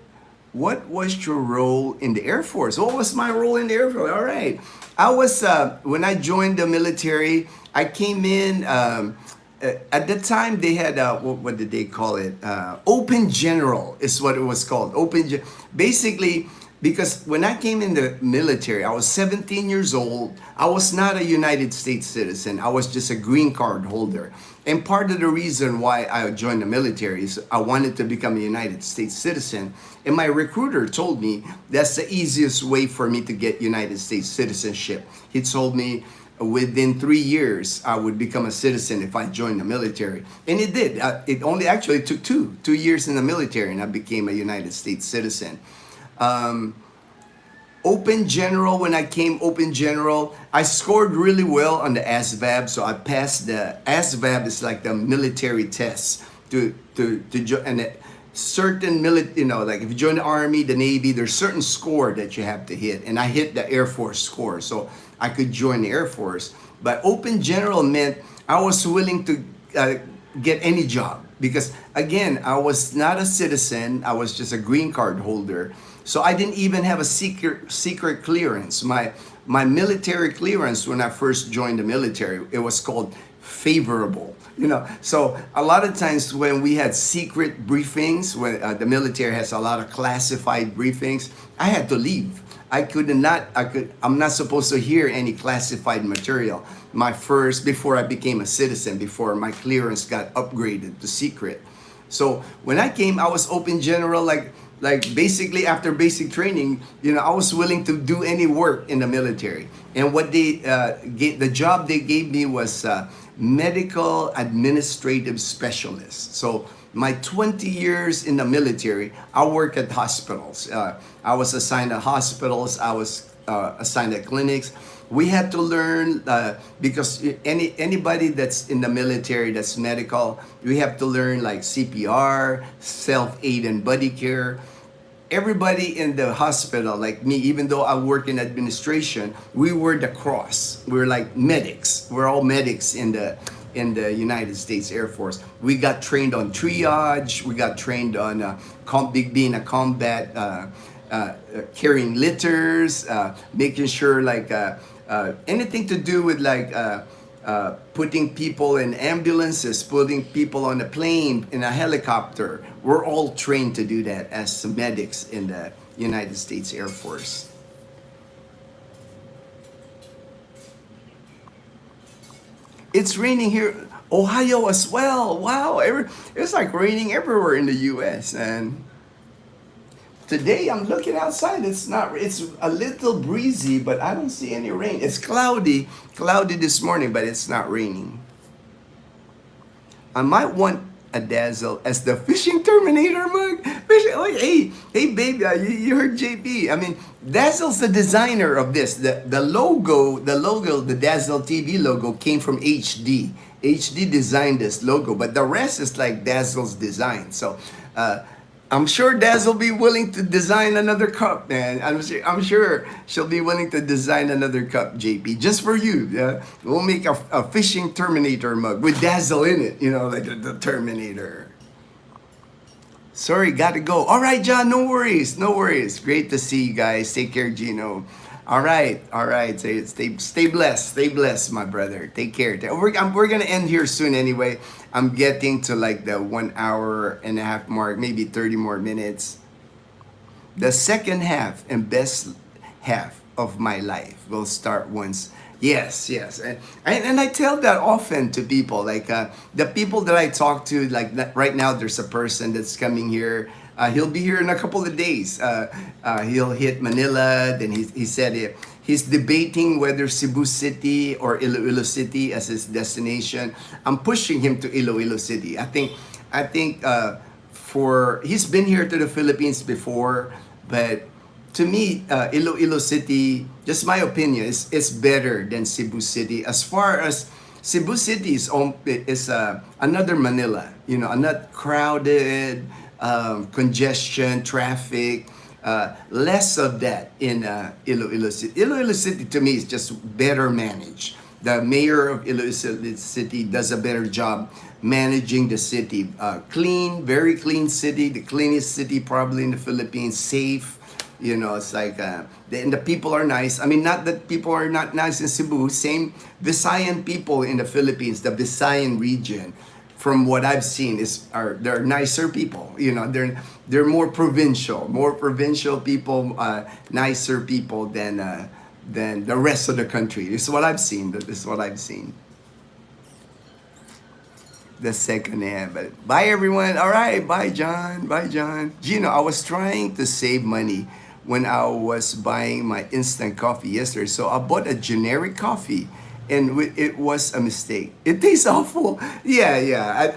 What was your role in the Air Force? What was my role in the Air Force? All right. I was, when I joined the military, I came in at the time they had what did they call it? Open General is what it was called. Basically, because when I came in the military, I was 17 years old. I was not a United States citizen. I was just a green card holder. And part of the reason why I joined the military is I wanted to become a United States citizen. And my recruiter told me that's the easiest way for me to get United States citizenship. He told me within 3 years I would become a citizen if I joined the military. And it did. It only actually took two years in the military and I became a United States citizen. Open General, when I came Open General, I scored really well on the ASVAB, so I passed the ASVAB is like the military test to join. And certain like if you join the Army, the Navy, there's certain score that you have to hit, and I hit the Air Force score, so I could join the Air Force. But Open General meant I was willing to get any job because again, I was not a citizen, I was just a green card holder. So I didn't even have a secret clearance. My military clearance when I first joined the military, it was called favorable. So a lot of times when we had secret briefings, when the military has a lot of classified briefings, I had to leave. I'm not supposed to hear any classified material. Before I became a citizen, before my clearance got upgraded to secret. So when I came, I was Open General, like basically after basic training, I was willing to do any work in the military. And what the job they gave me was medical administrative specialist. So my 20 years in the military, I work at hospitals. I was assigned to hospitals. I was assigned at clinics. We had to learn because anybody that's in the military that's medical, we have to learn like CPR, self-aid and buddy care. Everybody in the hospital, like me, even though I work in administration, we were the cross. We're like medics. We're all medics in the United States Air Force. We got trained on triage. We got trained on being a combat, carrying litters, making sure like anything to do with like putting people in ambulances, putting people on a plane, in a helicopter. We're all trained to do that as medics in the United States Air Force. It's raining here, Ohio as well. Wow, it's like raining everywhere in the U.S. And today I'm looking outside. It's a little breezy, but I don't see any rain. It's cloudy this morning, but it's not raining. I might want a Dazzle as the fishing Terminator mug. Like, hey baby, you heard JP. I mean, Dazzle's the designer of this. The logo, the Dazzle TV logo came from HD. HD designed this logo, but the rest is like Dazzle's design. So I'm sure Daz will be willing to design another cup, man. I'm sure she'll be willing to design another cup, JP, just for you. Yeah? We'll make a fishing Terminator mug with Dazzle in it, like the Terminator. Sorry, gotta go. All right, John, no worries. Great to see you guys. Take care, Ginno. All right. Stay blessed, my brother. Take care. We're gonna end here soon anyway. I'm getting to like the 1 hour and a half mark, maybe 30 more minutes. The second half and best half of my life will start once. Yes. And I tell that often to people, like the people that I talk to, like right now there's a person that's coming here. He'll be here in a couple of days. He'll hit Manila. Then he said he's debating whether Cebu City or Iloilo City as his destination. I'm pushing him to Iloilo City. I think he's been here to the Philippines before, but to me, Iloilo City, just my opinion, is better than Cebu City. As far as Cebu City is another Manila, not crowded. Congestion, traffic, less of that in Iloilo City. Iloilo City to me is just better managed. The mayor of Iloilo City does a better job managing the city. Clean, very clean city, the cleanest city probably in the Philippines, safe. You know, it's like, and the people are nice. I mean, not that people are not nice in Cebu. Same Visayan people in the Philippines, the Visayan region, from what I've seen, they're nicer people. You know, they're more provincial people, nicer people than the rest of the country. This is what I've seen. This is what I've seen. The second hand, but bye everyone. All right, bye John. Bye John. Ginno, I was trying to save money when I was buying my instant coffee yesterday, so I bought a generic coffee, and it was a mistake. It tastes awful. Yeah.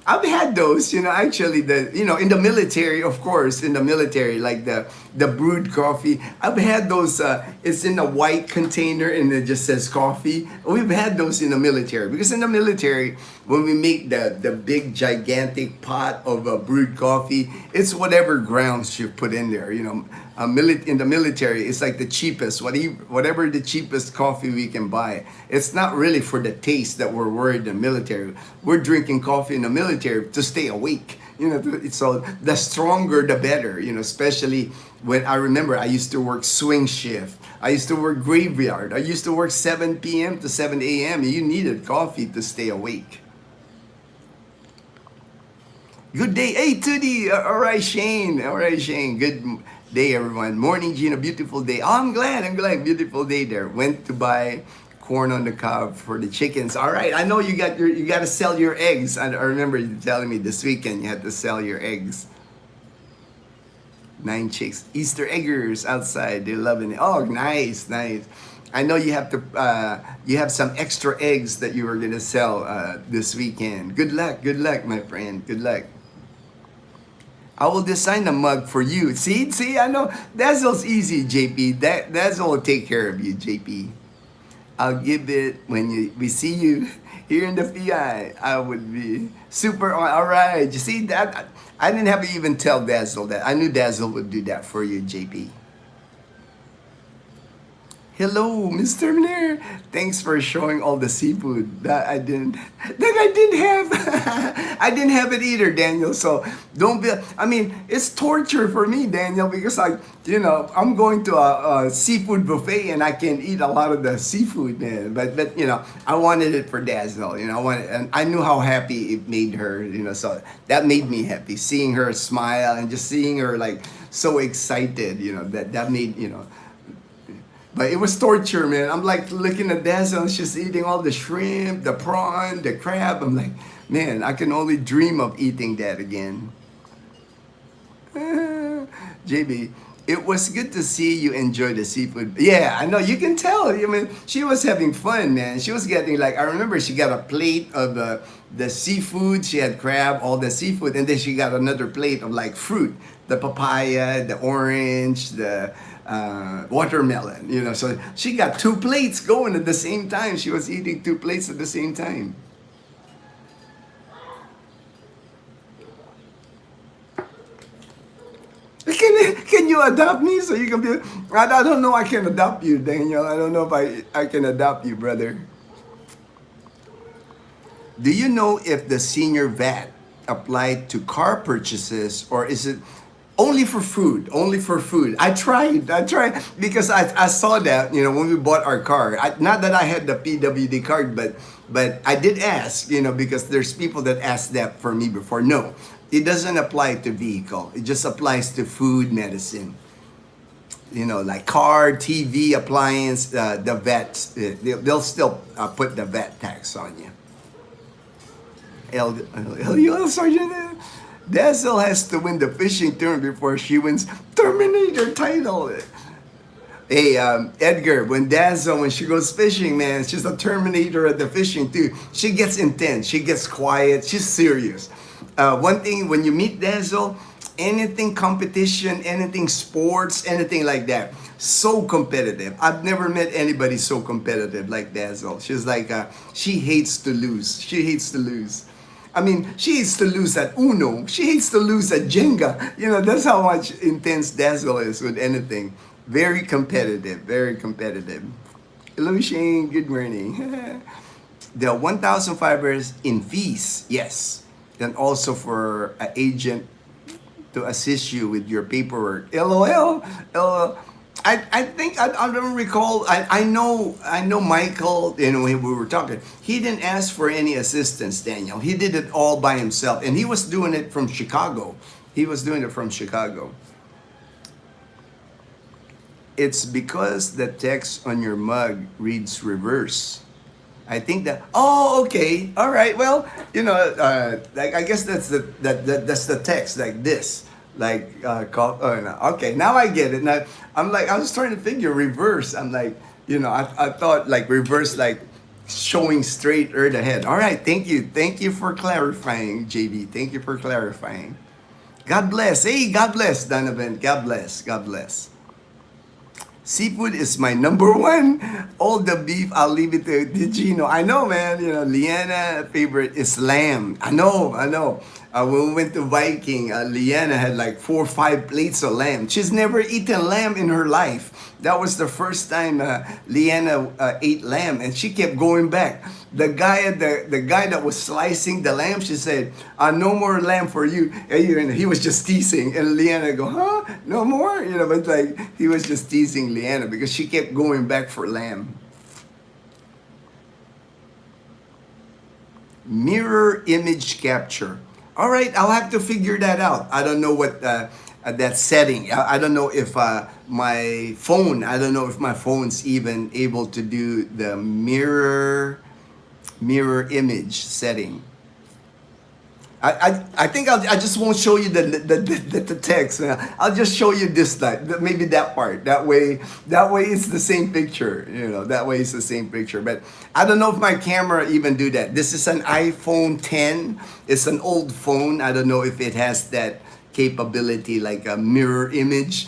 I've had those. You know, actually, in the military, of course, in the military, like the brewed coffee. I've had those. It's in a white container and it just says coffee. We've had those in the military, because in the military, when we make the big gigantic pot of brewed coffee, it's whatever grounds you put in there. You know, in the military, it's like the cheapest, whatever the cheapest coffee we can buy. It's not really for the taste that we're worried in the military. We're drinking coffee in the military to stay awake. You know, so the stronger the better. You know, especially when I remember I used to work swing shift. I used to work graveyard. I used to work 7 p.m. to 7 a.m. You needed coffee to stay awake. Good day. Hey, Tudi. All right, Shane. Good day, everyone. Morning, Gina. Beautiful day. Oh, I'm glad. Beautiful day there. Went to buy corn on the cob for the chickens. All right. I know you got to sell your eggs. I remember you telling me this weekend you had to sell your eggs. 9 chicks. Easter eggers outside. They're loving it. Oh, nice. I know you have you have some extra eggs that you were going to sell this weekend. Good luck, my friend. Good luck. I will design a mug for you. See, I know. Dazzle's easy, JP. Dazzle will take care of you, JP. I'll give it when we see you here in the PI. I would be super. All right. You see that? I didn't have to even tell Dazzle that. I knew Dazzle would do that for you, JP. Hello, Mr. Souvenir. Thanks for showing all the seafood that I didn't have. I didn't have it either, Daniel. So don't be. I mean, it's torture for me, Daniel, because I'm going to a seafood buffet and I can eat a lot of the seafood, man. But I wanted it for Dazzle. And I knew how happy it made her. So that made me happy, seeing her smile and just seeing her like so excited. That made But it was torture, man. I'm like looking at Dazzle and she's eating all the shrimp, the prawn, the crab. I'm like, man, I can only dream of eating that again. JB, it was good to see you enjoy the seafood. Yeah, I know. You can tell. I mean, she was having fun, man. She was getting I remember she got a plate of the seafood. She had crab, all the seafood. And then she got another plate of fruit. The papaya, the orange, the watermelon, so she got 2 plates going at the same time. She was eating 2 plates at the same time. Can you adopt me so you can be? I don't know. I can adopt you, Daniel. I don't know if I can adopt you, brother. Do you know if the senior VAT applied to car purchases, or is it only for food? I tried because I saw that, when we bought our car. Not that I had the PWD card, but I did ask, because there's people that asked that for me before. No, it doesn't apply to vehicle. It just applies to food, medicine. Like car, TV, appliance, the VAT, they'll still put the VAT tax on you. LUL Sergeant. Dazzle has to win the fishing tournament before she wins Terminator title. Hey, Edgar, when she goes fishing, man, she's a Terminator at the fishing too. She gets intense. She gets quiet. She's serious. One thing, when you meet Dazzle, anything competition, anything sports, anything like that, so competitive. I've never met anybody so competitive like Dazzle. She's she hates to lose. I mean, she hates to lose at Uno. She hates to lose at Jenga. That's how much intense Dazzle is with anything. Very competitive. Hello, Shane. Good morning. The 1,000 fibers in fees, yes. And also for agent to assist you with your paperwork. LOL. LOL. I think I don't recall. I know Michael. You know, when we were talking, he didn't ask for any assistance. Daniel, he did it all by himself, and he was doing it from Chicago. He was doing it from Chicago. It's because the text on your mug reads reverse. I think that. Oh, okay, all right. Well, you know, like I guess that's that's the text like this. Like, oh, no. Okay, now I get it. Now I'm like, I was trying to figure reverse. I'm like, you know, I thought like reverse, like showing straight or ahead. All right, thank you for clarifying, JB. Thank you for clarifying. God bless. Hey, God bless, Donovan. God bless. God bless. Seafood is my number one. All the beef, I'll leave it to Ginno. I know, man. You know, Liana favorite is lamb. I know. When we went to Viking, Liana had like 4 or 5 plates of lamb. She's never eaten lamb in her life. That was the first time Liana ate lamb, and she kept going back. The guy that was slicing the lamb, she said, "No more lamb for you." And he was just teasing, and Liana go, "Huh? No more?" You know, but like he was just teasing Liana because she kept going back for lamb. Mirror image capture. All right, I'll have to figure that out. I don't know what that setting. I don't know if my phone. I don't know if my phone's even able to do the mirror image setting. I think I just won't show you the text. I'll just show you this maybe that part. That way it's the same picture. You know, that way it's the same picture. But I don't know if my camera even do that. This is an iPhone 10. It's an old phone. I don't know if it has that capability like a mirror image.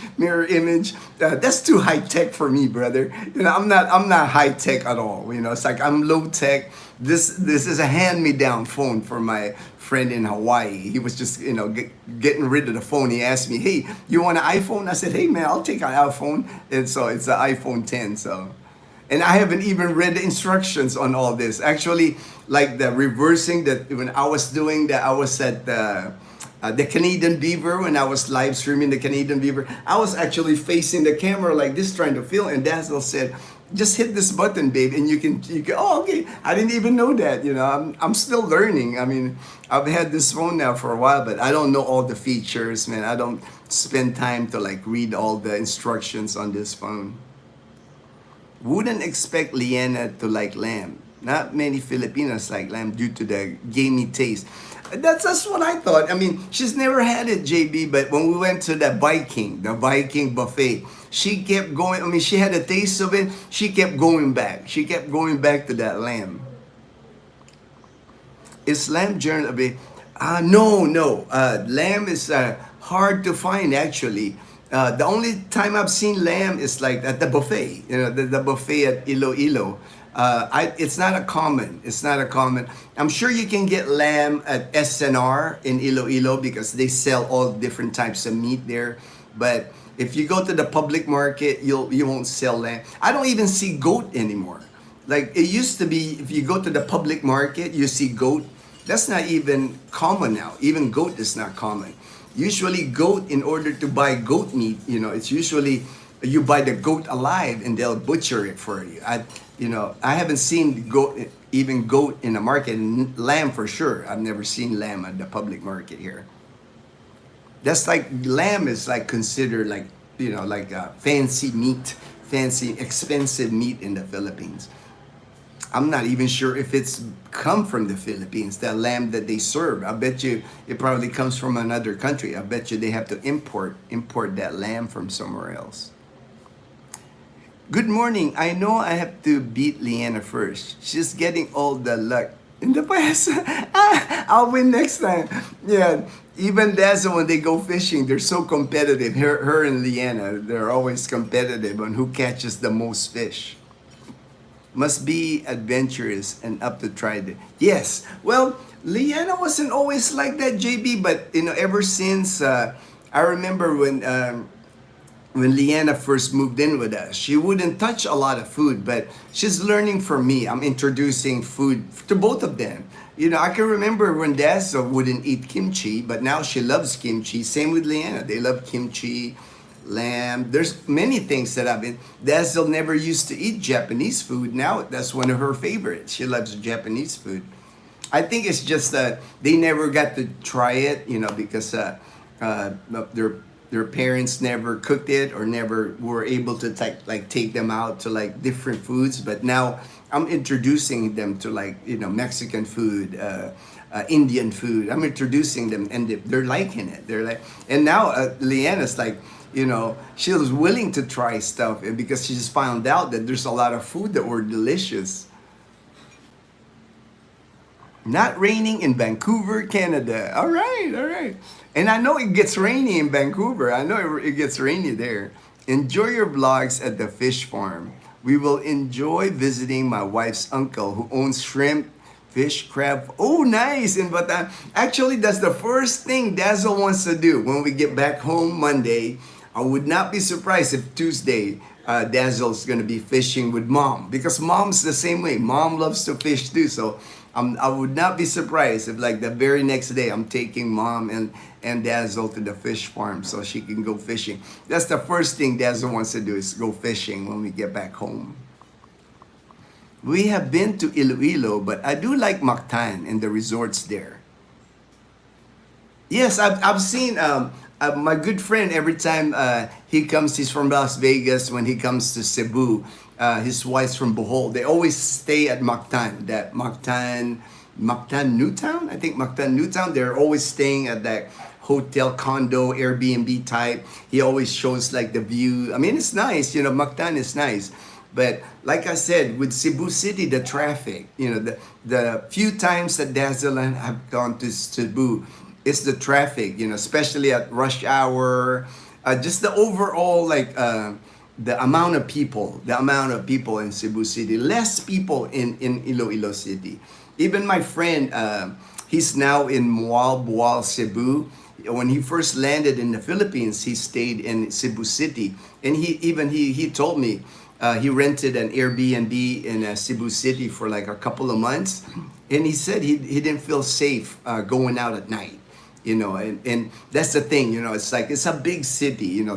That's too high tech for me, brother. You know, I'm not high tech at all. You know, it's like I'm low tech. This is a hand-me-down phone for my friend in Hawaii. He was just, you know, getting rid of the phone. He asked me, "Hey, you want an iPhone?" I said, "Hey man, I'll take an iPhone." And so it's an iPhone 10. So, and I haven't even read the instructions on all this. Actually, like the reversing that when I was doing that, I was at the Canadian Beaver when I was live streaming the Canadian Beaver. I was actually facing the camera like this, trying to film. And Dazzle said, "Just hit this button, babe, and you can." Oh, okay. I didn't even know that. You know, I'm still learning. I mean, I've had this phone now for a while, but I don't know all the features, man. I don't spend time to like read all the instructions on this phone. Wouldn't expect Liana to like lamb. Not many Filipinos like lamb due to the gamey taste. That's what I thought. I mean, she's never had it, JB, but when we went to the Viking buffet, she kept going. I mean, she had a taste of it. She kept going back. She kept going back to that lamb. Is lamb journal a bit? No. Lamb is hard to find, actually. The only time I've seen lamb is like at the buffet. You know, the buffet at Iloilo. It's not a common. I'm sure you can get lamb at SNR in Iloilo because they sell all different types of meat there. But if you go to the public market, you won't sell lamb. I don't even see goat anymore. Like it used to be, if you go to the public market, you see goat. That's not even common now. Even goat is not common. Usually goat, in order to buy goat meat, you know, it's usually you buy the goat alive and they'll butcher it for you. I haven't seen goat in the market, and lamb for sure. I've never seen lamb at the public market here. That's like lamb is like considered like, you know, like fancy meat, expensive meat in the Philippines. I'm not even sure if it's come from the Philippines, that lamb that they serve. I bet you it probably comes from another country. I bet you they have to import that lamb from somewhere else. Good morning. I know I have to beat Liana first. She's getting all the luck in the past. I'll win next time. Yeah, even Dazzle, when they go fishing, they're so competitive. Her and Liana, they're always competitive on who catches the most fish. Must be adventurous and up to try it. Yes. Well, Liana wasn't always like that, JB, but you know, ever since I remember when when Leanna first moved in with us, she wouldn't touch a lot of food, but she's learning from me. I'm introducing food to both of them. You know, I can remember when Dazzle wouldn't eat kimchi, but now she loves kimchi. Same with Leanna. They love kimchi, lamb. There's many things that I've been. Dazzle never used to eat Japanese food. Now that's one of her favorites. She loves Japanese food. I think it's just that they never got to try it, you know, because uh, their parents never cooked it or never were able to take them out to like different foods. But now I'm introducing them to like, you know, Mexican food, Indian food. I'm introducing them, and they're liking it. They're like, and now Leanna's like, you know, she was willing to try stuff because she just found out that there's a lot of food that were delicious. Not raining in Vancouver, Canada. All right, all right. And I know it gets rainy in Vancouver. I know it gets rainy there. Enjoy your vlogs at the fish farm. We will enjoy visiting my wife's uncle who owns shrimp, fish, crab. Oh, nice. And but actually, that's the first thing Dazzle wants to do when we get back home Monday. I would not be surprised if Tuesday Dazzle's going to be fishing with mom, because mom's the same way. Mom loves to fish too. So I would not be surprised if like the very next day I'm taking mom and Dazzle to the fish farm so she can go fishing. That's the first thing Dazzle wants to do, is go fishing when we get back home. We have been to Iloilo, but I do like Mactan and the resorts there. Yes, I've seen my good friend, every time he comes, he's from Las Vegas. When he comes to Cebu, his wife's from Bohol. They always stay at Mactan, Mactan Newtown. I think Mactan Newtown. They're always staying at that hotel, condo, Airbnb type. He always shows like the view. I mean, it's nice. You know, Mactan is nice. But like I said, with Cebu City, the traffic, you know, the few times that Dazzle and have gone to Cebu, it's the traffic, you know, especially at rush hour, just the overall, like, the amount of people in Cebu City, less people in Iloilo City. Even my friend, he's now in Boal, Cebu. When he first landed in the Philippines, he stayed in Cebu City. And he told me, he rented an Airbnb in Cebu City for like a couple of months. And he said he didn't feel safe going out at night. You know, and that's the thing, you know, it's like, it's a big city, you know,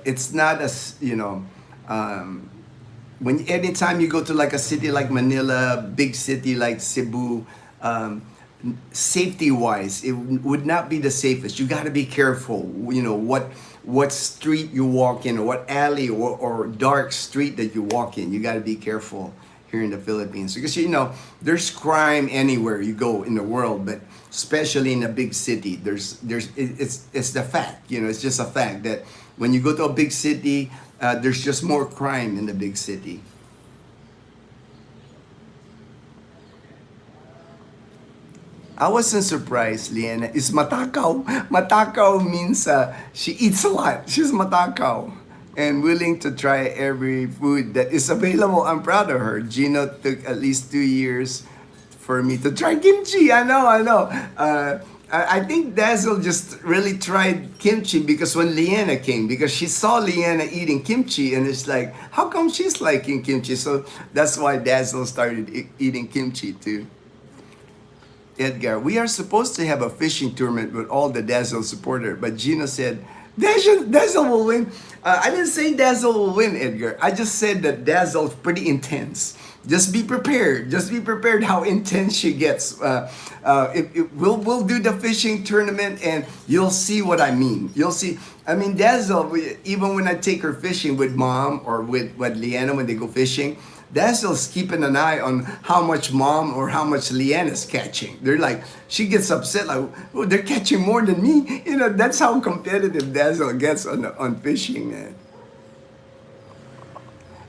it's not as, you know, anytime you go to like a city like Manila, big city like Cebu, safety wise, it would not be the safest. You got to be careful, you know, what street you walk in, or what alley or dark street that you walk in. You got to be careful here in the Philippines, because, you know, there's crime anywhere you go in the world, but especially in a big city, it's the fact, you know, it's just a fact that when you go to a big city, there's just more crime in the big city. I wasn't surprised, Liana is matakaw. Matakaw means she eats a lot. She's matakaw and willing to try every food that is available. I'm proud of her. Ginno took at least 2 years for me to try kimchi. I know. I think Dazzle just really tried kimchi because when Leanna came, because she saw Leanna eating kimchi, and it's like, how come she's liking kimchi? So that's why Dazzle started eating kimchi too. Edgar, we are supposed to have a fishing tournament with all the Dazzle supporters, but Ginno said, Dazzle will win. I didn't say Dazzle will win, Edgar. I just said that Dazzle's pretty intense. Just be prepared. Just be prepared how intense she gets. We'll do the fishing tournament, and you'll see what I mean. You'll see. I mean, Dazzle, even when I take her fishing with mom or with Leanna when they go fishing, Dazzle's keeping an eye on how much mom or how much Leanna's catching. They're like, she gets upset, like, oh, they're catching more than me. You know, that's how competitive Dazzle gets on fishing, man.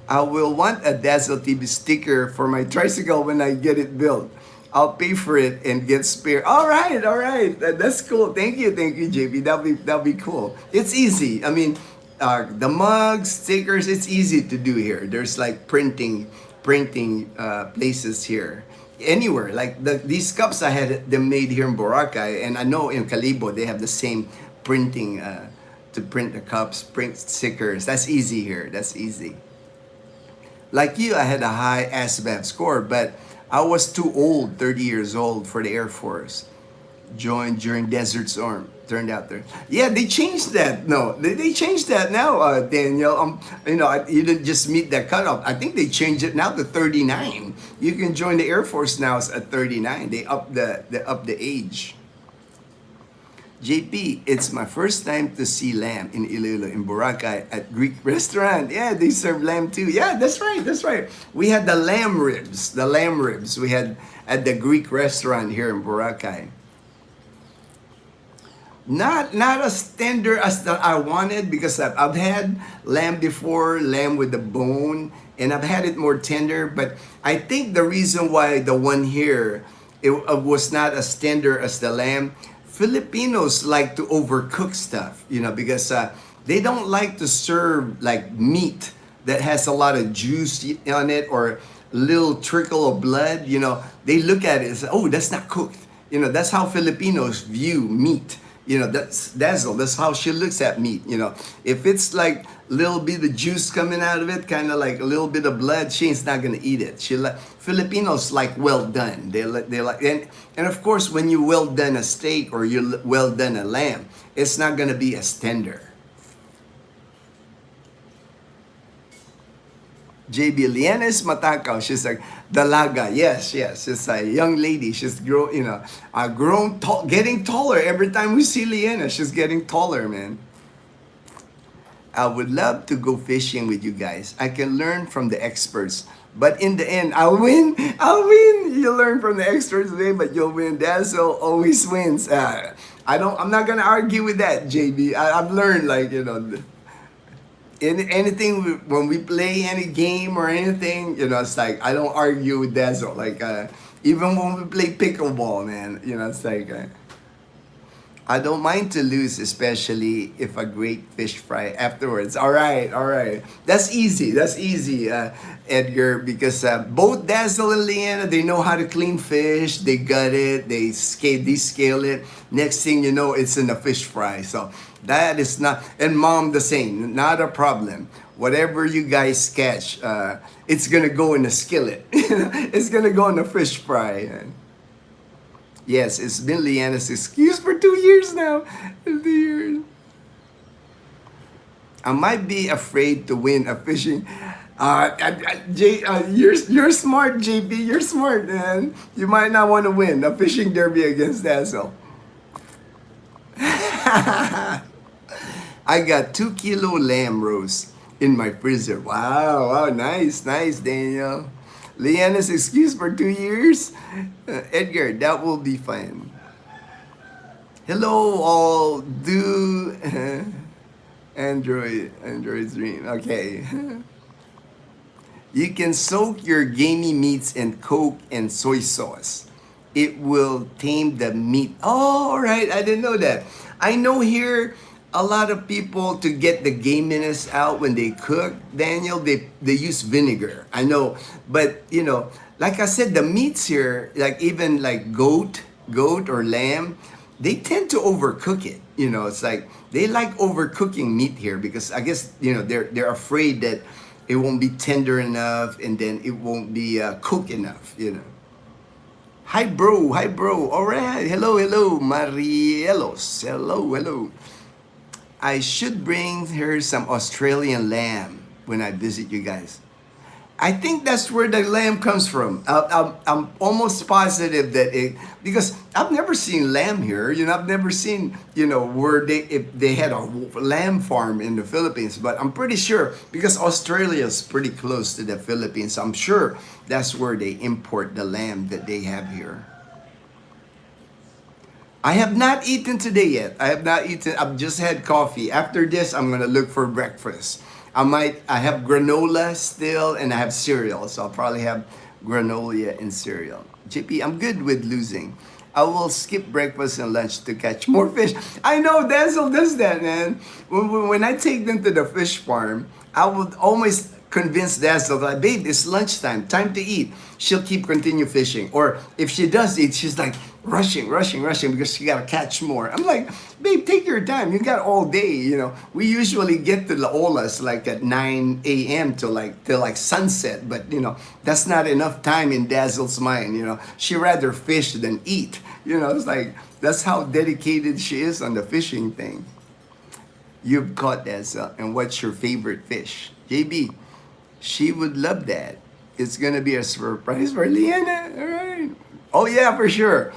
I will want a Dazzle TV sticker for my tricycle when I get it built. I'll pay for it and get spare. All right. That's cool. Thank you, JP. That'll be cool. It's easy. I mean, the mugs, stickers, it's easy to do here. There's like printing places here. Anywhere, like these cups, I had them made here in Boracay, and I know in Calibo they have the same printing to print the cups, print stickers. That's easy here. That's easy. Like you, I had a high ASVAB score, but I was too old, 30 years old, for the Air Force. Joined during Desert Storm. Turned out there. Yeah, they changed that. No, they changed that now, Daniel. You didn't just meet that cutoff. I think they changed it now to 39. You can join the Air Force now at 39. They up the age. JP, it's my first time to see lamb in Iloilo, in Boracay, at Greek restaurant. Yeah, they serve lamb too. Yeah, that's right, that's right. We had the lamb ribs. We had at the Greek restaurant here in Boracay. Not as tender as that I wanted, because I've had lamb before, lamb with the bone, and I've had it more tender. But I think the reason why the one here it was not as tender as the lamb, Filipinos like to overcook stuff, because they don't like to serve like meat that has a lot of juice on it or little trickle of blood. They look at it and say, oh, that's not cooked. That's how Filipinos view meat. That's Dazzle. That's how she looks at meat. If it's like a little bit of juice coming out of it, kind of like a little bit of blood, she's not gonna eat it. Filipinos like well done. They like and of course when you well done a steak or you well done a lamb, it's not gonna be as tender. JB Lianes Matakaw, she's like Dalaga. Yes. She's a young lady. She's grown tall, getting taller every time we see Liana. She's getting taller, man. I would love to go fishing with you guys. I can learn from the experts, but in the end, I'll win. You learn from the experts today, but you'll win. Dazzle always wins. I'm not gonna argue with that, JB. I've learned, anything when we play any game or anything, it's like I don't argue with Dazzle. Even when we play pickleball, man, it's like I don't mind to lose, especially if a great fish fry afterwards. All right. That's easy, Edgar, because both Dazzle and Leanna, they know how to clean fish. They gut it, they descale it. Next thing you know, it's in a fish fry. So that is not, and Mom the same, not a problem. Whatever you guys catch, it's gonna go in a skillet. It's gonna go in a fish fry. Yes, it's been Leanna's excuse for 2 years now. 2 years. I might be afraid to win a fishing. You're smart, JP. You're smart, man. You might not want to win a fishing derby against Dazzle. I got 2 kilo lamb roast in my freezer. Wow, nice, Daniel. Leanna's excuse for 2 years? Edgar, that will be fun. Hello, all. Do Android dream. Okay. You can soak your gamey meats in Coke and soy sauce. It will tame the meat. Oh, all right. I didn't know that. I know here a lot of people, to get the gaminess out when they cook, Daniel, they use vinegar. I know, but like I said, the meats here, like even like goat or lamb, they tend to overcook it. It's like they like overcooking meat here because I guess they're afraid that it won't be tender enough and then it won't be cooked enough. Hi bro. All right. Hello, Marielos. Hello. I should bring her some Australian lamb when I visit you guys. I think that's where the lamb comes from. I'm almost positive that because I've never seen lamb here. I've never seen, where if they had a lamb farm in the Philippines. But I'm pretty sure, because Australia is pretty close to the Philippines, I'm sure that's where they import the lamb that they have here. I have not eaten today yet. I've just had coffee. After this, I'm gonna look for breakfast. I have granola still, and I have cereal. So I'll probably have granola and cereal. JP, I'm good with losing. I will skip breakfast and lunch to catch more fish. I know Dazzle does that, man. When I take them to the fish farm, I would always convince Dazzle that, babe, it's lunchtime, time to eat. She'll continue fishing. Or if she does eat, she's like rushing because she gotta catch more. I'm like, babe, take your time. You got all day, you know. We usually get to La Olas like at 9 a.m. till like sunset, but you know, that's not enough time in Dazzle's mind, you know. She rather fish than eat. You know, it's like that's how dedicated she is on the fishing thing. You've caught Dazzle, and what's your favorite fish? JB, she would love that. It's gonna be a surprise for Leanna. All right. Oh yeah, for sure.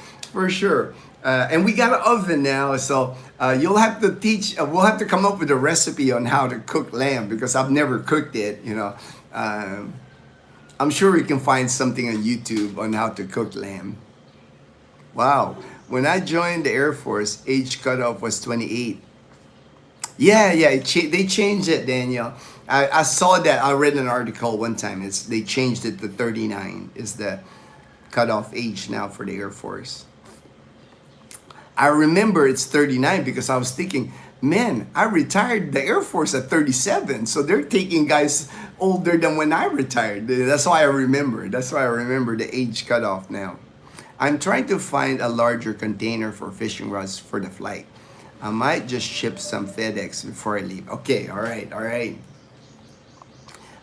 And we got an oven now, so you'll have to teach. We'll have to come up with a recipe on how to cook lamb because I've never cooked it. You know, I'm sure we can find something on YouTube on how to cook lamb. Wow. When I joined the Air Force, age cutoff was 28. Yeah, they changed it, Daniel. I saw that. I read an article one time. They changed it to 39 is the cutoff age now for the Air Force. I remember it's 39 because I was thinking, man, I retired the Air Force at 37. So they're taking guys older than when I retired. That's why I remember. That's why I remember the age cutoff now. I'm trying to find a larger container for fishing rods for the flight. I might just ship some FedEx before I leave. Okay, all right.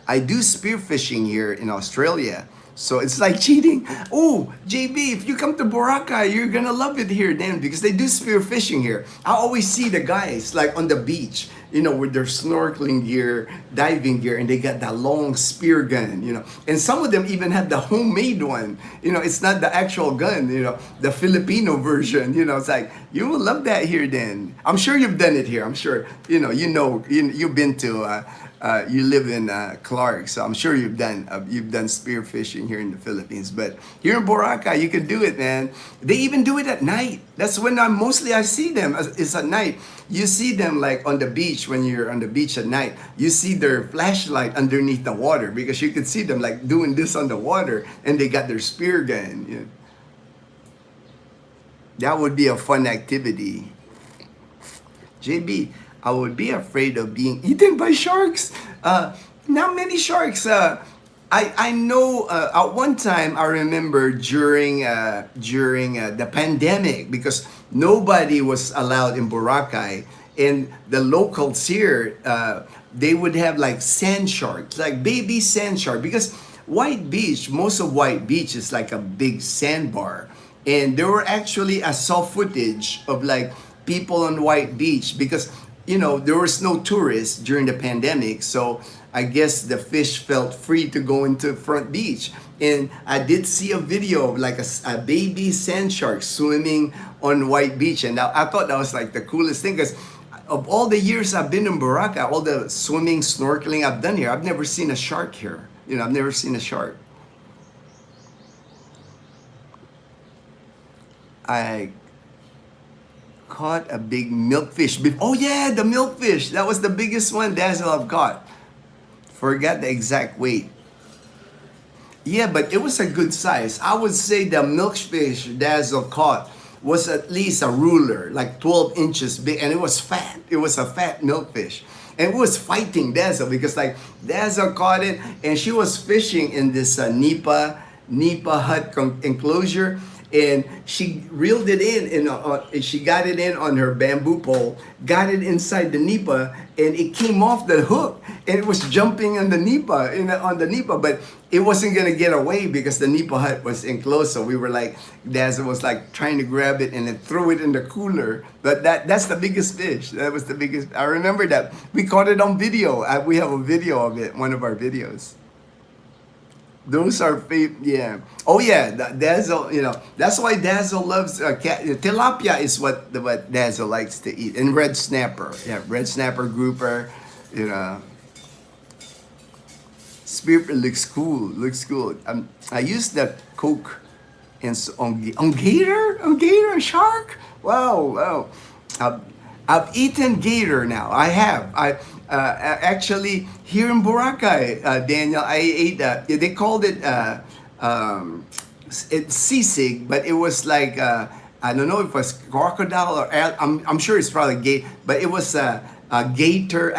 I do spearfishing here in Australia, so it's like cheating. Oh, JB, if you come to Boracay, you're gonna love it here then because they do spearfishing here. I always see the guys like on the beach, you know, with their snorkeling gear, diving gear, and they got that long spear gun, you know. And some of them even have the homemade one. You know, it's not the actual gun, you know, the Filipino version. You know, it's like you will love that here then. I'm sure you've done it here. I'm sure, you've been to. You live in Clark, so I'm sure you've done spearfishing here in the Philippines. But here in Boracay, you can do it, man. They even do it at night. That's when I see them. It's at night. You see them like on the beach when you're on the beach at night. You see their flashlight underneath the water because you can see them like doing this on the water, and they got their spear gun. You know. That would be a fun activity. JB, I would be afraid of being eaten by sharks. Not many sharks. I know at one time I remember during the pandemic because nobody was allowed in Boracay, and the locals here they would have like sand sharks, like baby sand shark, because White Beach, most of White Beach is like a big sandbar, and there were actually I saw footage of like people on White Beach because there was no tourists during the pandemic, so I guess the fish felt free to go into Front Beach. And I did see a video of like a baby sand shark swimming on White Beach, and I thought that was like the coolest thing because of all the years I've been in Boracay, all the swimming, snorkeling I've done here, I've never seen a shark here. I've never seen a shark. I caught a big milkfish. Oh yeah, the milkfish. That was the biggest one Dazzle I've caught. Forgot the exact weight. Yeah, but it was a good size. I would say the milkfish Dazzle caught was at least a ruler, like 12 inches big, and it was fat. It was a fat milkfish. And it was fighting Dazzle because like Dazzle caught it, and she was fishing in this Nipa hut enclosure. And she reeled it in, and she got it in on her bamboo pole, got it inside the nipa, and it came off the hook, and it was jumping on the nipa, but it wasn't gonna get away because the nipa hut was enclosed. So we were like, Dazzle was like trying to grab it and then throw it in the cooler. But that's the biggest fish. That was the biggest. I remember that we caught it on video. We have a video of it, one of our videos. Those are yeah. Oh yeah, Dazzle. That's why Dazzle loves tilapia is what Dazzle likes to eat, and red snapper. Yeah, red snapper grouper. Spear looks cool. I used the Coke on gator shark. Wow. I've eaten gator now. I have. Actually, here in Boracay, Daniel, I ate. They called it sisig, but it was like I don't know if it was crocodile or I'm sure it's probably gator, but it was alligator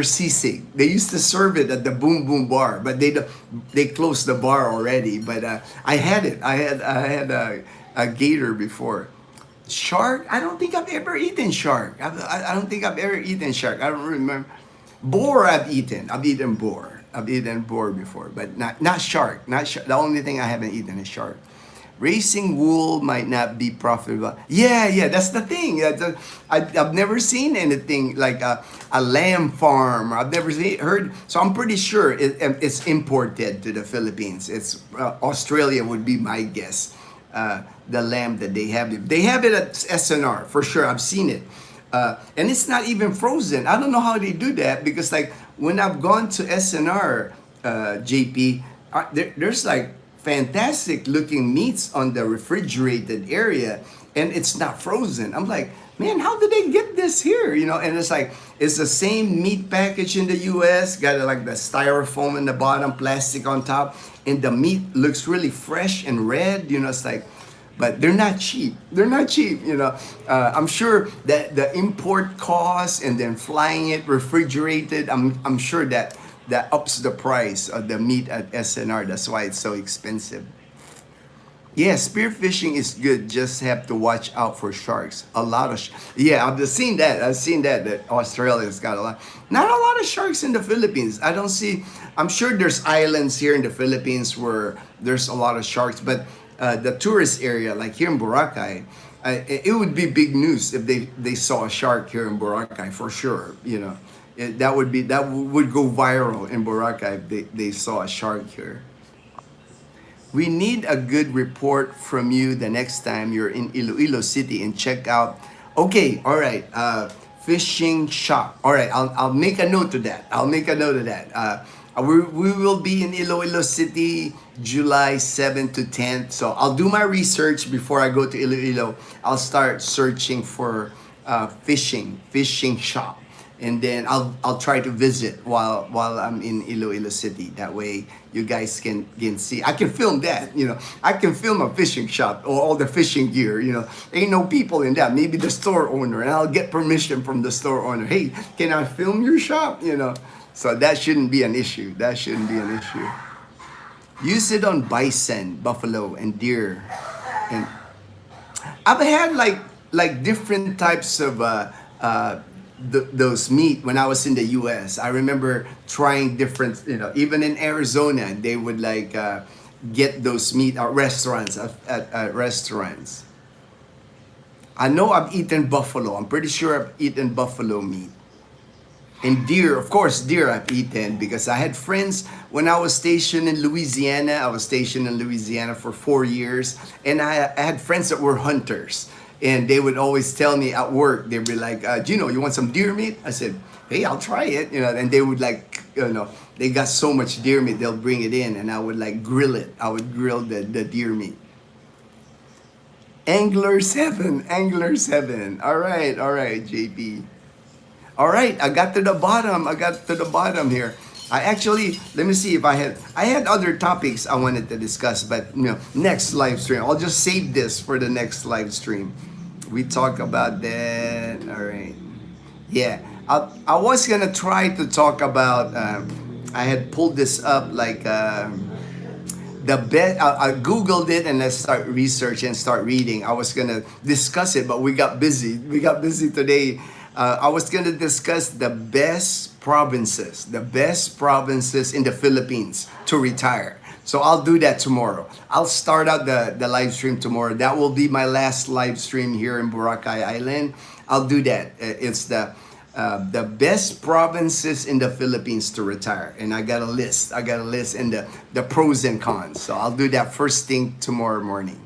sisig. They used to serve it at the Boom Boom Bar, but they closed the bar already. But I had it. I had a gator before. Shark? I don't think I've ever eaten shark. I don't think I've ever eaten shark. I don't remember. Boar I've eaten. I've eaten boar. I've eaten boar before, but not shark. Not shark. The only thing I haven't eaten is shark. Raising wool might not be profitable. Yeah, that's the thing. I've never seen anything like a lamb farm. I've never heard. So I'm pretty sure it's imported to the Philippines. It's Australia would be my guess. The lamb that they have. They have it at SNR for sure. I've seen it. And it's not even frozen. I don't know how they do that because like when I've gone to SNR, JP, there's like fantastic looking meats on the refrigerated area and it's not frozen. I'm like, man, how did they get this here? You know, and it's like, it's the same meat package in the US, got like the styrofoam in the bottom, plastic on top, and the meat looks really fresh and red, you know, it's like, but they're not cheap. They're not cheap, you know. I'm sure that the import cost and then flying it refrigerated, I'm sure that ups the price of the meat at SNR. That's why it's so expensive. Yeah, spearfishing is good. Just have to watch out for sharks. A lot of yeah, I've seen that. I've seen that Australia's got a lot. Not a lot of sharks in the Philippines. I don't see. I'm sure there's islands here in the Philippines where there's a lot of sharks, but the tourist area, like here in Boracay, it would be big news if they saw a shark here in Boracay for sure. You know, that would go viral in Boracay if they saw a shark here. We need a good report from you the next time you're in Iloilo City and check out. Okay, all right. Fishing shop. All right, I'll make a note of that. I'll make a note of that. We will be in Iloilo City July 7th to 10th. So I'll do my research before I go to Iloilo. I'll start searching for fishing shop. And then I'll try to visit while I'm in Iloilo City. That way you guys can see. I can film that, you know. I can film a fishing shop or all the fishing gear, you know. Ain't no people in that. Maybe the store owner, and I'll get permission from the store owner. Hey, can I film your shop? You know. So that shouldn't be an issue. That shouldn't be an issue. Use it on bison, buffalo, and deer. And I've had like different types of those meat when I was in the US. I remember trying different, you know, even in Arizona, they would like get those meat at restaurants. At restaurants. I know I've eaten buffalo. I'm pretty sure I've eaten buffalo meat. And deer, of course, deer I've eaten because I had friends when I was stationed in Louisiana. I was stationed in Louisiana for 4 years, and I had friends that were hunters. And they would always tell me at work, they'd be like, Ginno, you want some deer meat? I said, hey, I'll try it. You know, and they would like, you know, they got so much deer meat, they'll bring it in and I would like grill it. I would grill the deer meat. Angler's Heaven. All right, JP. All right, I got to the bottom here. I actually, let me see if I had other topics I wanted to discuss, but you know, next live stream. I'll just save this for the next live stream. We talk about that. All right. Yeah, I was gonna try to talk about. I had pulled this up like the best. I googled it and I start researching and start reading. I was gonna discuss it, but we got busy. We got busy today. I was gonna discuss the best provinces in the Philippines to retire. So I'll do that tomorrow. I'll start out the live stream tomorrow. That will be my last live stream here in Boracay Island. I'll do that. It's the best provinces in the Philippines to retire. And I got a list. And the pros and cons. So I'll do that first thing tomorrow morning.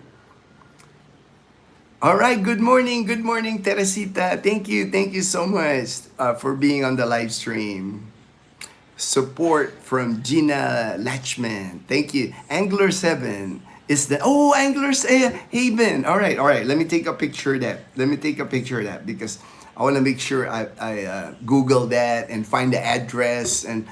All right, good morning, Teresita. Thank you so much for being on the live stream. Support from Gina Latchman. Thank you. Angler's Heaven is the Angler's Haven. All right. Let me take a picture of that. Because I want to make sure I Google that and find the address and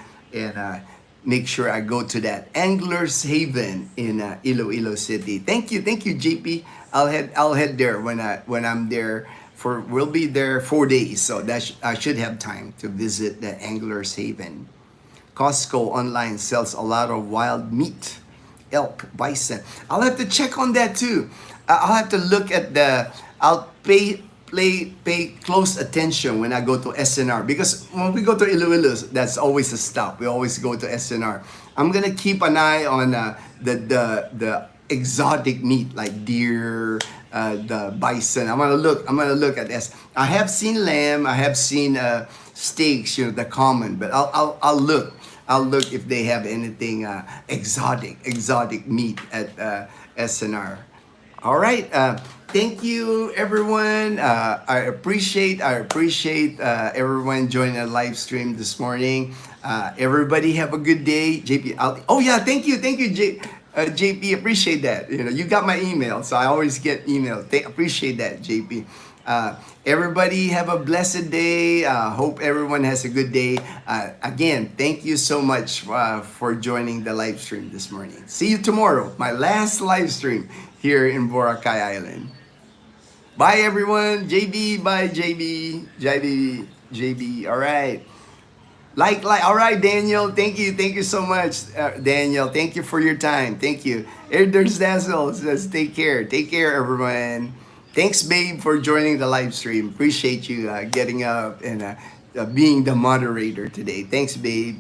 make sure I go to that Angler's Haven in Iloilo City. Thank you, JP. I'll head there when I'm there we'll be there 4 days, so I should have time to visit the Angler's Haven. Costco online sells a lot of wild meat, elk, bison. I'll have to check on that too. I'll have to look at I'll pay close attention when I go to SNR, because when we go to Iloilo, that's always a stop. We always go to SNR. I'm gonna keep an eye on the exotic meat like deer, the bison. I'm gonna look at this. I have seen lamb. I have seen steaks. The common. But I'll look. I'll look if they have anything exotic meat at SNR. All right. Thank you, everyone. I appreciate everyone joining the live stream this morning. Everybody have a good day. JP, oh yeah, thank you, JP. Appreciate that. You got my email, so I always get email. Appreciate that, JP. Everybody have a blessed day. Hope everyone has a good day. Again, thank you so much for joining the live stream this morning. See you tomorrow, my last live stream here in Boracay Island. Bye everyone. JB, bye JB. All right. Like. All right, Daniel. Thank you so much, Daniel. Thank you for your time. Thank you. There's Dazzle says, take care, everyone. Thanks, babe, for joining the live stream. Appreciate you getting up and being the moderator today. Thanks, babe.